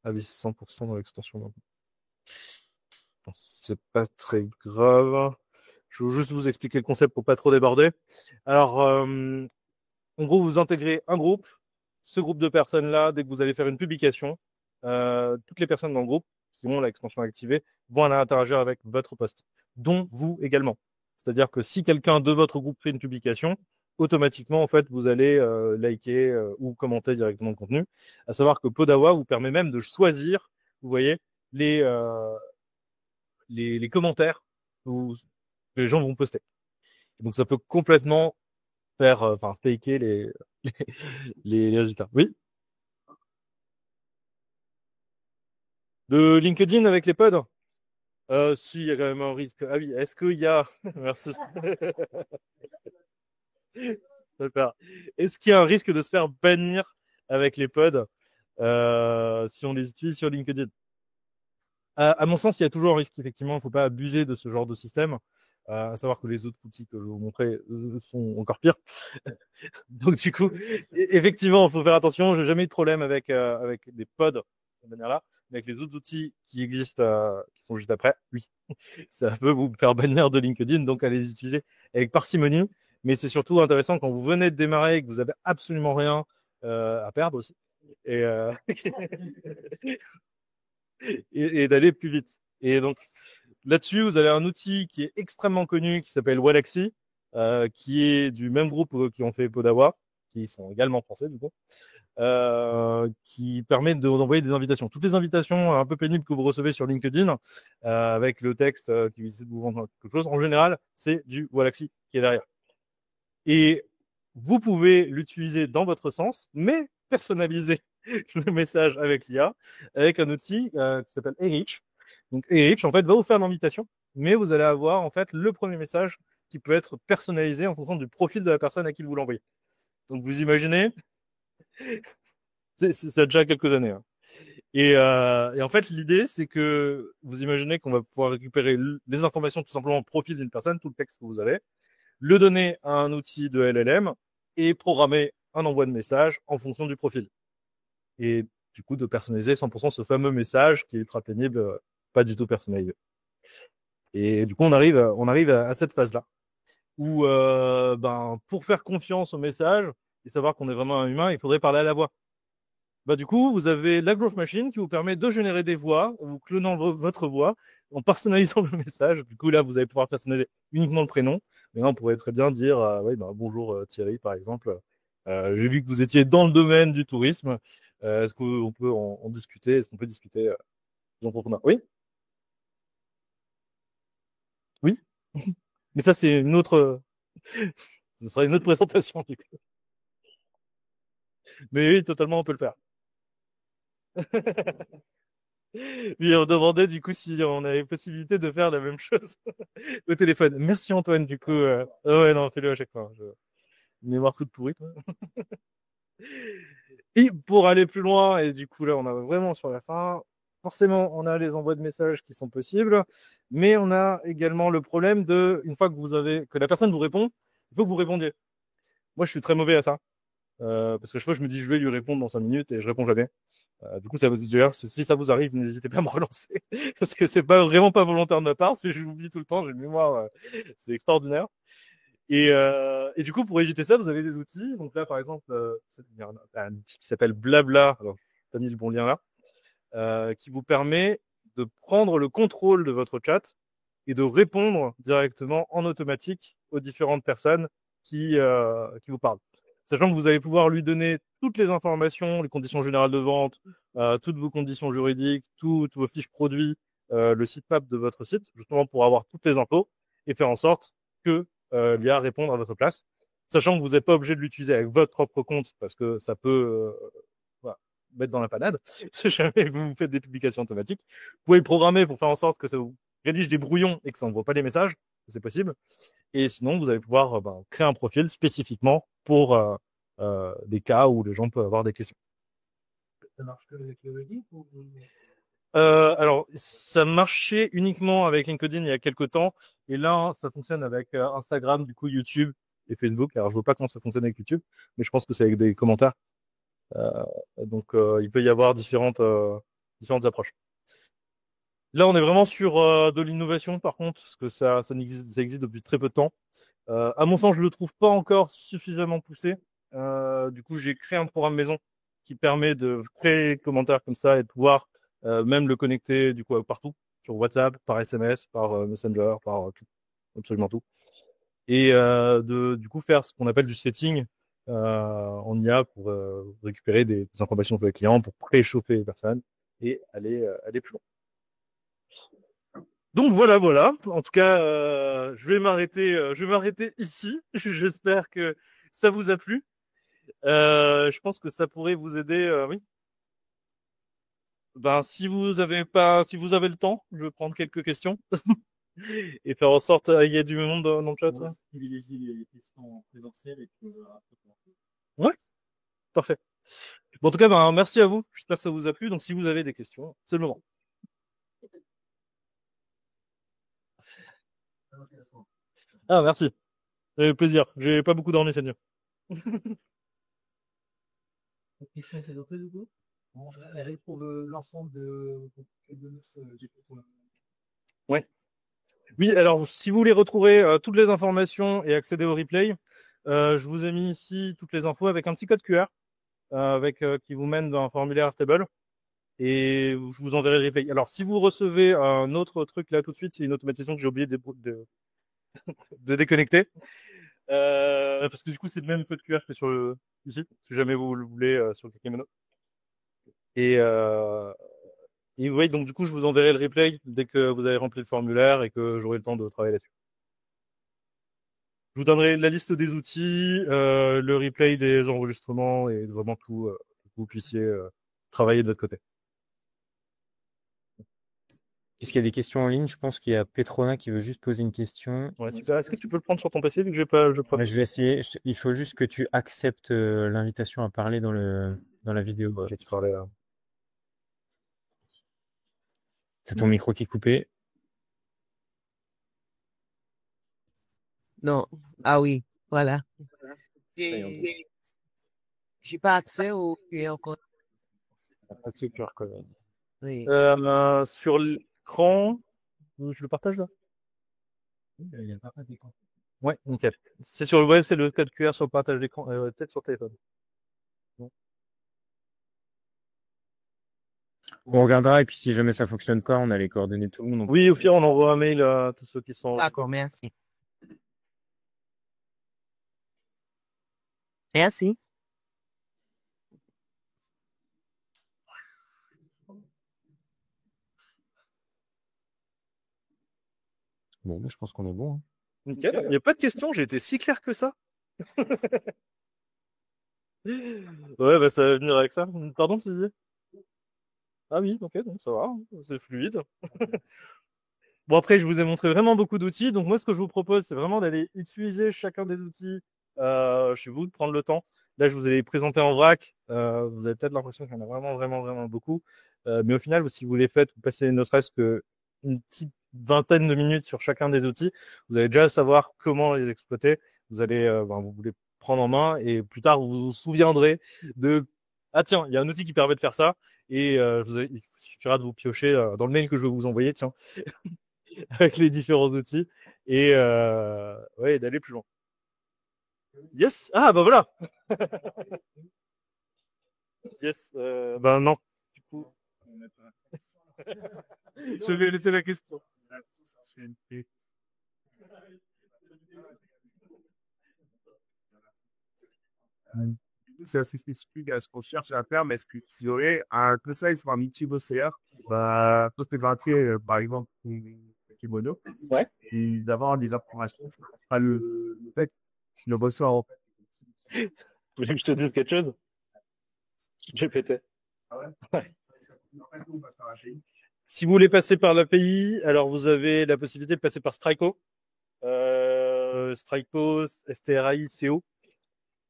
[SPEAKER 2] Ah oui, c'est 100% dans l'extension. Bon, c'est pas très grave. Je vais juste vous expliquer le concept pour pas trop déborder. Alors, en gros, vous intégrez un groupe. Ce groupe de personnes-là, dès que vous allez faire une publication, toutes les personnes dans le groupe qui ont l'extension activée vont aller interagir avec votre post, dont vous également. C'est-à-dire que si quelqu'un de votre groupe fait une publication, automatiquement, en fait, vous allez liker ou commenter directement le contenu. À savoir que Podawa vous permet même de choisir, vous voyez, les, euh, les commentaires que les gens vont poster. Donc, ça peut complètement faire, enfin, faker les résultats. Oui. De LinkedIn avec les pods? Si, il y a quand même un risque. Ah oui, est-ce qu'il y a... Merci. Super. Est-ce qu'il y a un risque de se faire bannir avec les pods si on les utilise sur LinkedIn? À mon sens, il y a toujours un risque, effectivement. Il ne faut pas abuser de ce genre de système. À savoir que les autres outils que je vais vous montrer sont encore pires. Donc, du coup, effectivement, il faut faire attention. Je n'ai jamais eu de problème avec des pods de cette manière-là. Mais avec les autres outils qui existent, qui sont juste après, oui, ça peut vous faire bannir de LinkedIn. Donc, allez les utiliser avec parcimonie. Mais c'est surtout intéressant quand vous venez de démarrer et que vous avez absolument rien à perdre aussi. Et, et d'aller plus vite. Et donc, là-dessus, vous avez un outil qui est extrêmement connu qui s'appelle Wallaxy, qui est du même groupe qui ont fait Podawa, qui sont également français du coup, qui permet d'envoyer des invitations. Toutes les invitations un peu pénibles que vous recevez sur LinkedIn, avec le texte qui essaie de vous vendre quelque chose, en général, c'est du Wallaxy qui est derrière. Et vous pouvez l'utiliser dans votre sens, mais personnaliser le message avec l'IA, avec un outil qui s'appelle Erich. Donc Erich, en fait, va vous faire l'invitation, mais vous allez avoir en fait le premier message qui peut être personnalisé en fonction du profil de la personne à qui vous l'envoyez. Donc vous imaginez, ça a déjà quelques années. Hein. Et en fait, l'idée, c'est que vous imaginez qu'on va pouvoir récupérer les informations tout simplement au profil d'une personne, tout le texte que vous avez, le donner à un outil de LLM et programmer un envoi de message en fonction du profil. Et du coup, de personnaliser 100% ce fameux message qui est ultra pénible, pas du tout personnalisé. Et du coup, on arrive à cette phase-là où, pour faire confiance au message et savoir qu'on est vraiment un humain, il faudrait parler à la voix. Du coup, vous avez la Growth Machine qui vous permet de générer des voix, en vous clonant votre voix, en personnalisant le message. Du coup, là, vous allez pouvoir personnaliser uniquement le prénom. Mais là, on pourrait très bien dire, bonjour Thierry, par exemple. J'ai vu que vous étiez dans le domaine du tourisme. Est-ce qu'on peut en discuter? Est-ce qu'on peut discuter en profondeur? Oui? Oui? Mais ça, c'est une autre, ce sera une autre présentation, du coup. Mais oui, totalement, on peut le faire. Oui, on demandait du coup si on avait possibilité de faire la même chose au téléphone. Merci Antoine, du coup. Ouais, non, fais-le à chaque fois. Mémoire toute pourrie, toi. Et pour aller plus loin, et du coup là, on a vraiment sur la fin. Forcément, on a les envois de messages qui sont possibles, mais on a également le problème de, une fois que la personne vous répond, il faut que vous répondiez. Moi, je suis très mauvais à ça. Parce que chaque fois, je me dis, je vais lui répondre dans 5 minutes et je réponds jamais. Du coup, ça vous dire, si ça vous arrive, n'hésitez pas à me relancer. Parce que c'est pas vraiment pas volontaire de ma part. Si j'oublie tout le temps, j'ai une mémoire, c'est extraordinaire. Et du coup, pour éviter ça, vous avez des outils. Donc là, par exemple, il y a un outil qui s'appelle Blabla. Alors, t'as mis le bon lien là, qui vous permet de prendre le contrôle de votre chat et de répondre directement en automatique aux différentes personnes qui vous parlent. Sachant que vous allez pouvoir lui donner toutes les informations, les conditions générales de vente, toutes vos conditions juridiques, toutes vos fiches produits, le sitemap de votre site, justement pour avoir toutes les infos et faire en sorte que l'IA réponde à votre place. Sachant que vous n'êtes pas obligé de l'utiliser avec votre propre compte parce que ça peut voilà, mettre dans la panade si jamais vous faites des publications automatiques. Vous pouvez le programmer pour faire en sorte que ça vous rédige des brouillons et que ça n'envoie pas les messages, c'est possible. Et sinon, vous allez pouvoir créer un profil spécifiquement pour des cas où les gens peuvent avoir des questions.
[SPEAKER 4] Ça marche que avec le Reddit ou...
[SPEAKER 2] Alors, ça marchait uniquement avec LinkedIn il y a quelques temps, et là, ça fonctionne avec Instagram, du coup YouTube et Facebook. Alors, je vois pas comment ça fonctionne avec YouTube, mais je pense que c'est avec des commentaires. Donc, il peut y avoir différentes approches. Là, on est vraiment sur de l'innovation, par contre, parce que ça existe depuis très peu de temps. À mon sens, je le trouve pas encore suffisamment poussé. Du coup, j'ai créé un programme maison qui permet de créer des commentaires comme ça et de pouvoir même le connecter du coup partout, sur WhatsApp, par SMS, par Messenger, par absolument tout. Et du coup faire ce qu'on appelle du setting en IA pour récupérer des informations sur les clients, pour préchauffer les personnes et aller plus loin. Donc voilà. En tout cas, je vais m'arrêter ici. J'espère que ça vous a plu. Je pense que ça pourrait vous aider. Oui. Ben si vous avez le temps, je vais prendre quelques questions et faire en sorte qu'il y ait du monde dans le chat.
[SPEAKER 3] Ouais, privilégier les questions présentielles et puis
[SPEAKER 2] Ouais, parfait. Bon, en tout cas, ben merci à vous. J'espère que ça vous a plu. Donc si vous avez des questions, c'est le moment. Ah, merci. Avec plaisir. J'ai pas beaucoup dormi cette nuit.
[SPEAKER 3] question est adoptée du coup. Bon, elle est pour l'ensemble de
[SPEAKER 2] Ouais. Oui, alors si vous voulez retrouver toutes les informations et accéder au replay, je vous ai mis ici toutes les infos avec un petit code QR qui vous mène dans un formulaire Airtable et je vous enverrai le replay. Alors si vous recevez un autre truc là tout de suite, c'est une automatisation que j'ai oublié de déconnecter. Parce que du coup c'est le même code QR que sur le ici, si jamais vous le voulez sur le Kekemono. Et oui, donc du coup je vous enverrai le replay dès que vous avez rempli le formulaire et que j'aurai le temps de travailler là-dessus. Je vous donnerai la liste des outils, le replay des enregistrements et vraiment tout, pour que vous puissiez travailler de votre côté.
[SPEAKER 1] Est-ce qu'il y a des questions en ligne? Je pense qu'il y a Petrona qui veut juste poser une question.
[SPEAKER 2] Ouais, super. Est-ce que tu peux le prendre sur ton PC vu que je
[SPEAKER 1] Ouais, je vais essayer. Il faut juste que tu acceptes l'invitation à parler dans la vidéo.
[SPEAKER 2] Ok, tu parlais là.
[SPEAKER 1] C'est ton micro qui est coupé.
[SPEAKER 6] Non. Ah oui, voilà. J'ai pas accès au QR code. Oui.
[SPEAKER 2] Sur l'écran, je le partage là?
[SPEAKER 3] Il n'y a pas d'écran.
[SPEAKER 2] Ouais, nickel. C'est sur le web, c'est le code QR sur le partage d'écran, peut-être sur téléphone. Bon.
[SPEAKER 1] On regardera et puis si jamais ça fonctionne pas, on a les coordonnées de tout le monde.
[SPEAKER 2] Oui, au pire, on envoie un mail à tous ceux qui sont.
[SPEAKER 6] D'accord, merci. Merci.
[SPEAKER 1] Bon, je pense qu'on est bon.
[SPEAKER 2] Nickel. Il n'y a pas de questions, j'ai été si clair que ça. Ouais, bah ça va venir avec ça. Pardon, tu disais? Ah oui, ok, donc ça va, hein, c'est fluide. Bon, après, je vous ai montré vraiment beaucoup d'outils. Donc, moi, ce que je vous propose, c'est vraiment d'aller utiliser chacun des outils chez vous, de prendre le temps. Là, je vous ai les présenté en vrac. Vous avez peut-être l'impression qu'il y en a vraiment beaucoup. Mais au final, si vous les faites, vous passez ne serait-ce qu'une petite vingtaine de minutes sur chacun des outils, vous allez déjà savoir comment les exploiter. Vous allez, vous les prendre en main et plus tard, vous vous souviendrez de ah tiens, il y a un outil qui permet de faire ça et il suffira de vous piocher dans le mail que je vais vous envoyer, tiens. Avec les différents outils et ouais, d'aller plus loin. Yes. Ah bah voilà. Yes. Ben non. Du coup. Je vais laisser la question.
[SPEAKER 5] C'est assez spécifique à ce qu'on cherche à faire, mais est-ce que tu aurais un conseil sur un métier d'OCR, bah, pour se présenter, par exemple, un kimono,
[SPEAKER 2] Ouais.
[SPEAKER 5] et d'avoir des informations, pas le texte, le ressort, en fait.
[SPEAKER 2] Vous voulez que je te dise quelque chose? J'ai pété.
[SPEAKER 4] Ah ouais?
[SPEAKER 2] Ouais.
[SPEAKER 4] En fait, nous, on passe par AGI.
[SPEAKER 2] Si vous voulez passer par l'API, alors vous avez la possibilité de passer par Strico. Strico, STRAICO,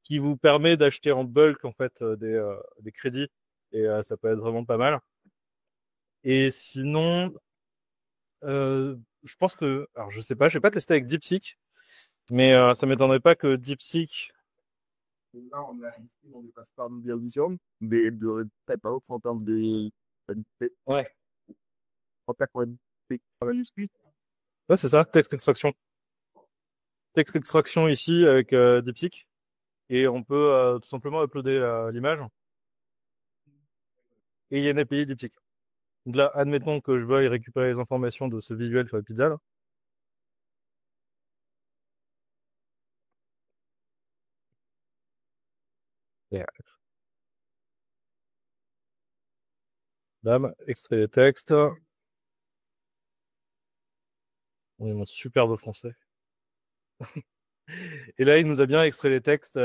[SPEAKER 2] qui vous permet d'acheter en bulk en fait des crédits et ça peut être vraiment pas mal. Et sinon, je pense que, alors je sais pas, j'ai pas testé avec DeepSeek, mais ça m'étonnerait pas que DeepSeek.
[SPEAKER 5] Là, on a ici, on passe par une vision, mais de peut-être pas autre en termes de,
[SPEAKER 2] Ouais.
[SPEAKER 5] en termes de manuscrit.
[SPEAKER 2] Ouais, c'est ça, texte extraction ici avec DeepSeek et on peut tout simplement uploader l'image et il y a une API DeepSeek. Donc là, admettons que je veuille récupérer les informations de ce visuel sur la pizza là. Yeah. Bam, extrait des textes. On est mon superbe français. Et là, il nous a bien extrait les textes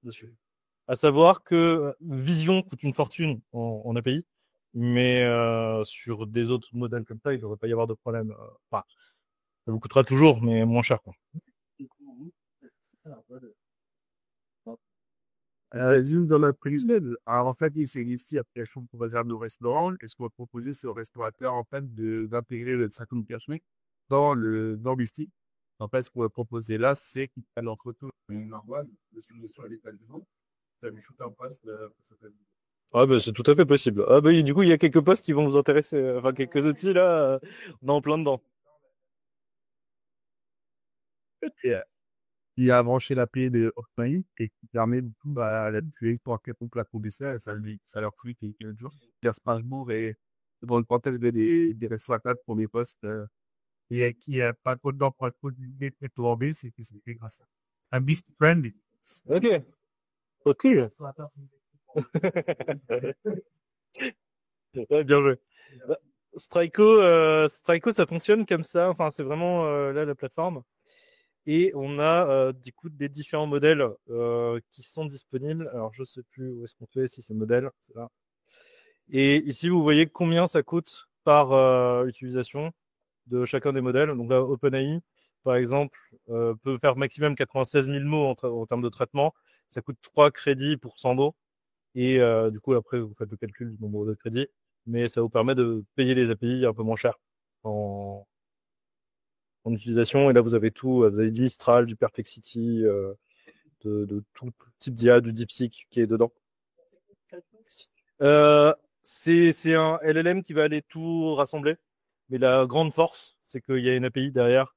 [SPEAKER 2] dessus. À savoir que Vision coûte une fortune en API, mais sur des autres modèles comme ça, il ne devrait pas y avoir de problème. Enfin, ça vous coûtera toujours, mais moins cher, quoi.
[SPEAKER 5] Juste dans la prévisionnelle. Alors, en fait, il s'est ici application pour réserver nos restaurants. Et ce qu'on va proposer, c'est au restaurateur, en fait, d'intégrer le 50 cachemire dans le style. En fait, ce qu'on va proposer là, c'est qu'ils prennent en photo
[SPEAKER 4] Une ardoise, sur l'étal du jour. Ça lui shoot un post, ça s'appelle.
[SPEAKER 2] Ah bah c'est tout à fait possible. Ah bah du coup il y a quelques postes qui vont vous intéresser, enfin quelques outils là, on est en plein dedans.
[SPEAKER 5] et, il a branché l'API de Hotmail et qui permet du coup, bah, d'appuyer pour quelconque plat qu'on dessert et ça leur flûte quelques jours. Pierre Spargebourg et dans le contexte des restaurateurs pour mes postes, et qui a pas trop de temps pour être produit et tout en B, c'est que c'était grâce à un beast friend.
[SPEAKER 2] Ok. Ok. Ouais, bien joué. Bah, Strico ça fonctionne comme ça, enfin c'est vraiment là la plateforme. Et on a du coup des différents modèles qui sont disponibles. Alors je sais plus où est-ce qu'on fait, si c'est modèle, c'est là. Et ici vous voyez combien ça coûte par utilisation de chacun des modèles. Donc là, OpenAI, par exemple, peut faire maximum 96 000 mots en termes de traitement. Ça coûte 3 crédits pour 100 mots. Et du coup, après, vous faites le calcul du nombre de crédits. Mais ça vous permet de payer les API un peu moins cher en utilisation. Et là, vous avez tout. Vous avez du Mistral, du Perplexity, de tout type d'IA, du DeepSeek qui est dedans. C'est un LLM qui va aller tout rassembler. Mais la grande force, c'est qu'il y a une API derrière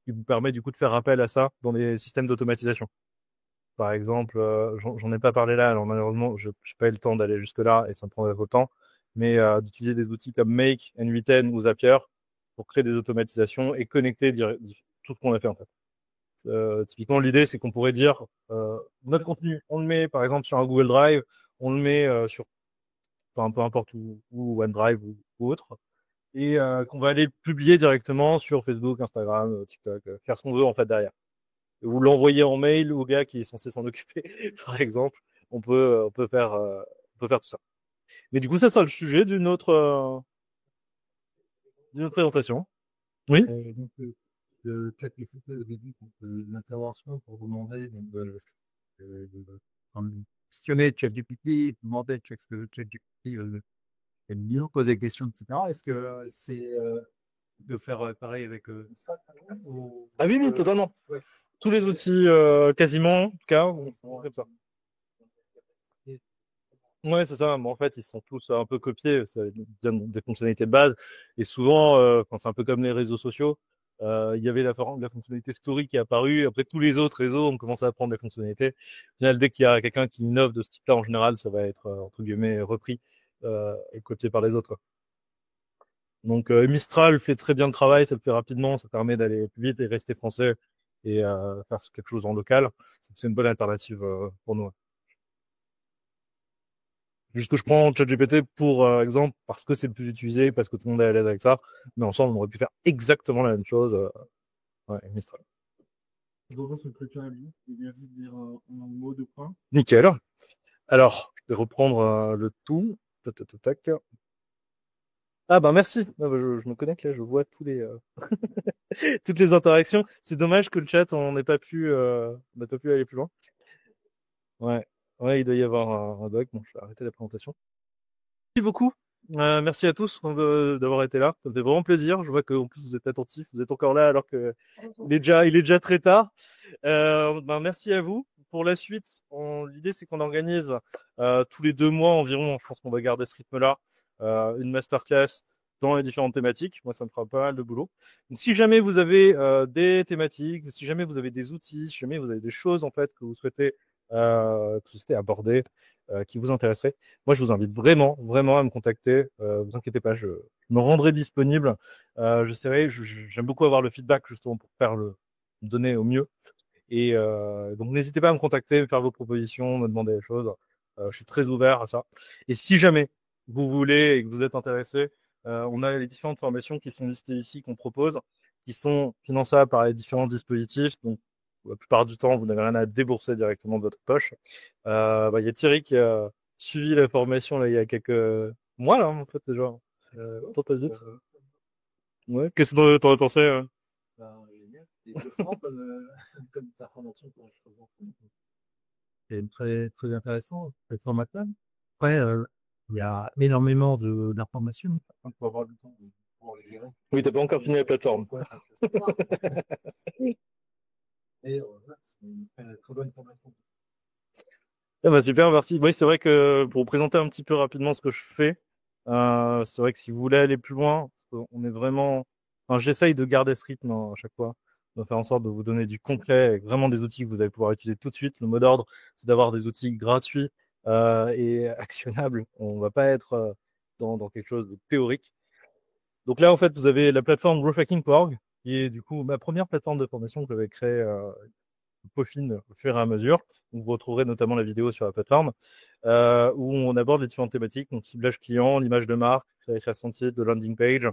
[SPEAKER 2] qui vous permet du coup de faire appel à ça dans les systèmes d'automatisation. Par exemple, j'en ai pas parlé là, alors malheureusement, je n'ai pas eu le temps d'aller jusque-là et ça me prendrait trop de temps, mais d'utiliser des outils comme Make, N8N ou Zapier pour créer des automatisations et connecter tout ce qu'on a fait en fait. Typiquement, l'idée, c'est qu'on pourrait dire notre contenu, on le met par exemple sur un Google Drive, on le met sur, enfin, peu importe où OneDrive ou autre, et qu'on va aller publier directement sur Facebook, Instagram, TikTok, faire ce qu'on veut en fait derrière. Ou l'envoyer en mail au gars qui est censé s'en occuper, par exemple. On peut faire tout ça. Mais du coup, ça sera le sujet d'une autre présentation. Oui.
[SPEAKER 3] Donc, peut-être les photos au début pour l'intervention pour vous demander questionner ChatGPT, demander ChatGPT aime bien poser des questions, etc. Est-ce que c'est de faire pareil avec
[SPEAKER 2] Ah oui, oui, totalement.
[SPEAKER 3] Ouais.
[SPEAKER 2] Tous les outils, quasiment, en tout cas, on fait ça. Ouais, c'est ça. Mais en fait, ils sont tous un peu copiés. Ça donne des fonctionnalités de base. Et souvent, quand c'est un peu comme les réseaux sociaux, il y avait la fonctionnalité story qui est apparue. Après, tous les autres réseaux ont commencé à prendre des fonctionnalités. Au final, dès qu'il y a quelqu'un qui innove de ce type-là, en général, ça va être, entre guillemets, repris et copié par les autres, quoi. Donc Mistral fait très bien le travail, ça le fait rapidement, ça permet d'aller plus vite et rester français et faire quelque chose en local. C'est une bonne alternative pour nous. Juste que je prends ChatGPT pour exemple parce que c'est le plus utilisé, parce que tout le monde est à l'aise avec ça. Mais ensemble, on aurait pu faire exactement la même chose. Ouais, Mistral.
[SPEAKER 5] Je reprends ce que tu as dit. Il vient juste dire un mot de point.
[SPEAKER 2] Nickel. Alors, je vais reprendre le tout. Tac, tac, tac, tac. Ah ben merci. Ah, bah, je me connecte là, je vois tous les toutes les interactions. C'est dommage que le chat on n'ait pas pu aller plus loin. Ouais, ouais, il doit y avoir un bug. Bon, je vais arrêter la présentation. Merci beaucoup. Merci à tous d'avoir été là. Ça me fait vraiment plaisir. Je vois que en plus vous êtes attentifs, vous êtes encore là alors que il est déjà très tard. Ben merci à vous. Pour la suite, l'idée c'est qu'on organise tous les 2 mois environ. Je pense qu'on va garder ce rythme-là, une masterclass dans les différentes thématiques. Moi, ça me fera pas mal de boulot. Donc, si jamais vous avez des thématiques, si jamais vous avez des outils, si jamais vous avez des choses en fait que vous souhaitez aborder, qui vous intéresseraient, moi, je vous invite vraiment, vraiment à me contacter. Vous inquiétez pas, je me rendrai disponible. J'essaierai. J'aime beaucoup avoir le feedback justement pour faire me donner au mieux. Et donc, n'hésitez pas à me contacter, me faire vos propositions, me demander des choses. Je suis très ouvert à ça. Et si jamais vous voulez et que vous êtes intéressé, on a les différentes formations qui sont listées ici, qu'on propose, qui sont finançables par les différents dispositifs. Donc, la plupart du temps, vous n'avez rien à débourser directement de votre poche. Il y a Thierry qui a suivi la formation là, il y a quelques mois, là, en fait, déjà. Temps passe vite. Ouais. Qu'est-ce que t'en as pensé
[SPEAKER 3] Comme sa formation pour c'est très, très intéressant, très formateur. Après, il y a énormément d'informations. Il faut avoir le temps pour les gérer.
[SPEAKER 2] Oui, t'as pas encore fini la plateforme.
[SPEAKER 3] Et c'est une très bonne formation.
[SPEAKER 2] Ah bah super, merci. Oui, c'est vrai que pour vous présenter un petit peu rapidement ce que je fais, c'est vrai que si vous voulez aller plus loin, on est vraiment, enfin, j'essaye de garder ce rythme à chaque fois, de faire en sorte de vous donner du concret, avec vraiment des outils que vous allez pouvoir utiliser tout de suite. Le mot d'ordre, c'est d'avoir des outils gratuits et actionnables. On va pas être dans quelque chose de théorique. Donc là, en fait, vous avez la plateforme growthhacking.org, qui est du coup ma première plateforme de formation que j'avais créée peaufine au fur et à mesure. Donc, vous retrouverez notamment la vidéo sur la plateforme où on aborde les différentes thématiques, donc ciblage client, l'image de marque, la création de site, de landing page,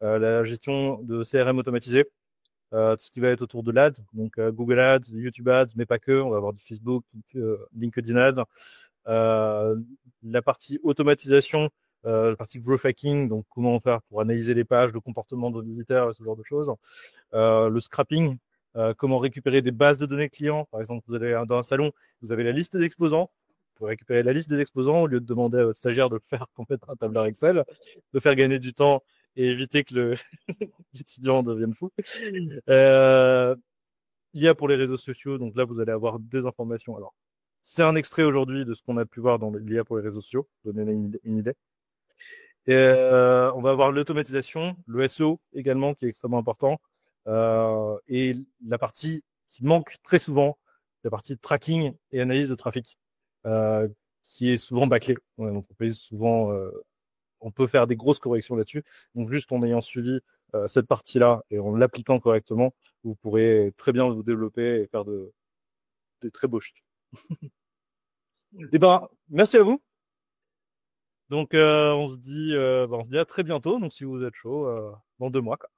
[SPEAKER 2] la gestion de CRM automatisé, tout ce qui va être autour de l'ad, donc Google Ads, YouTube Ads, mais pas que. On va avoir du Facebook, LinkedIn Ads, la partie automatisation, la partie growth hacking, donc comment faire pour analyser les pages, le comportement de visiteurs, ce genre de choses, le scrapping, comment récupérer des bases de données clients. Par exemple, vous allez dans un salon, vous avez la liste des exposants. Vous pouvez récupérer la liste des exposants au lieu de demander à votre stagiaire de le faire complètement un tableur Excel, de faire gagner du temps et éviter que l'étudiant devienne fou. Il y a pour les réseaux sociaux, donc là, vous allez avoir des informations. Alors, c'est un extrait aujourd'hui de ce qu'on a pu voir dans l'IA pour les réseaux sociaux, pour donner une idée. Et on va avoir l'automatisation, le SEO également, qui est extrêmement important. Et la partie qui manque très souvent, la partie de tracking et analyse de trafic, qui est souvent bâclée. Ouais, donc on peut faire des grosses corrections là-dessus. Donc juste en ayant suivi cette partie-là et en l'appliquant correctement, vous pourrez très bien vous développer et faire de très beaux chiffres. Et ben, merci à vous. Donc on se dit à très bientôt. Donc si vous êtes chaud, dans 2 mois, quoi.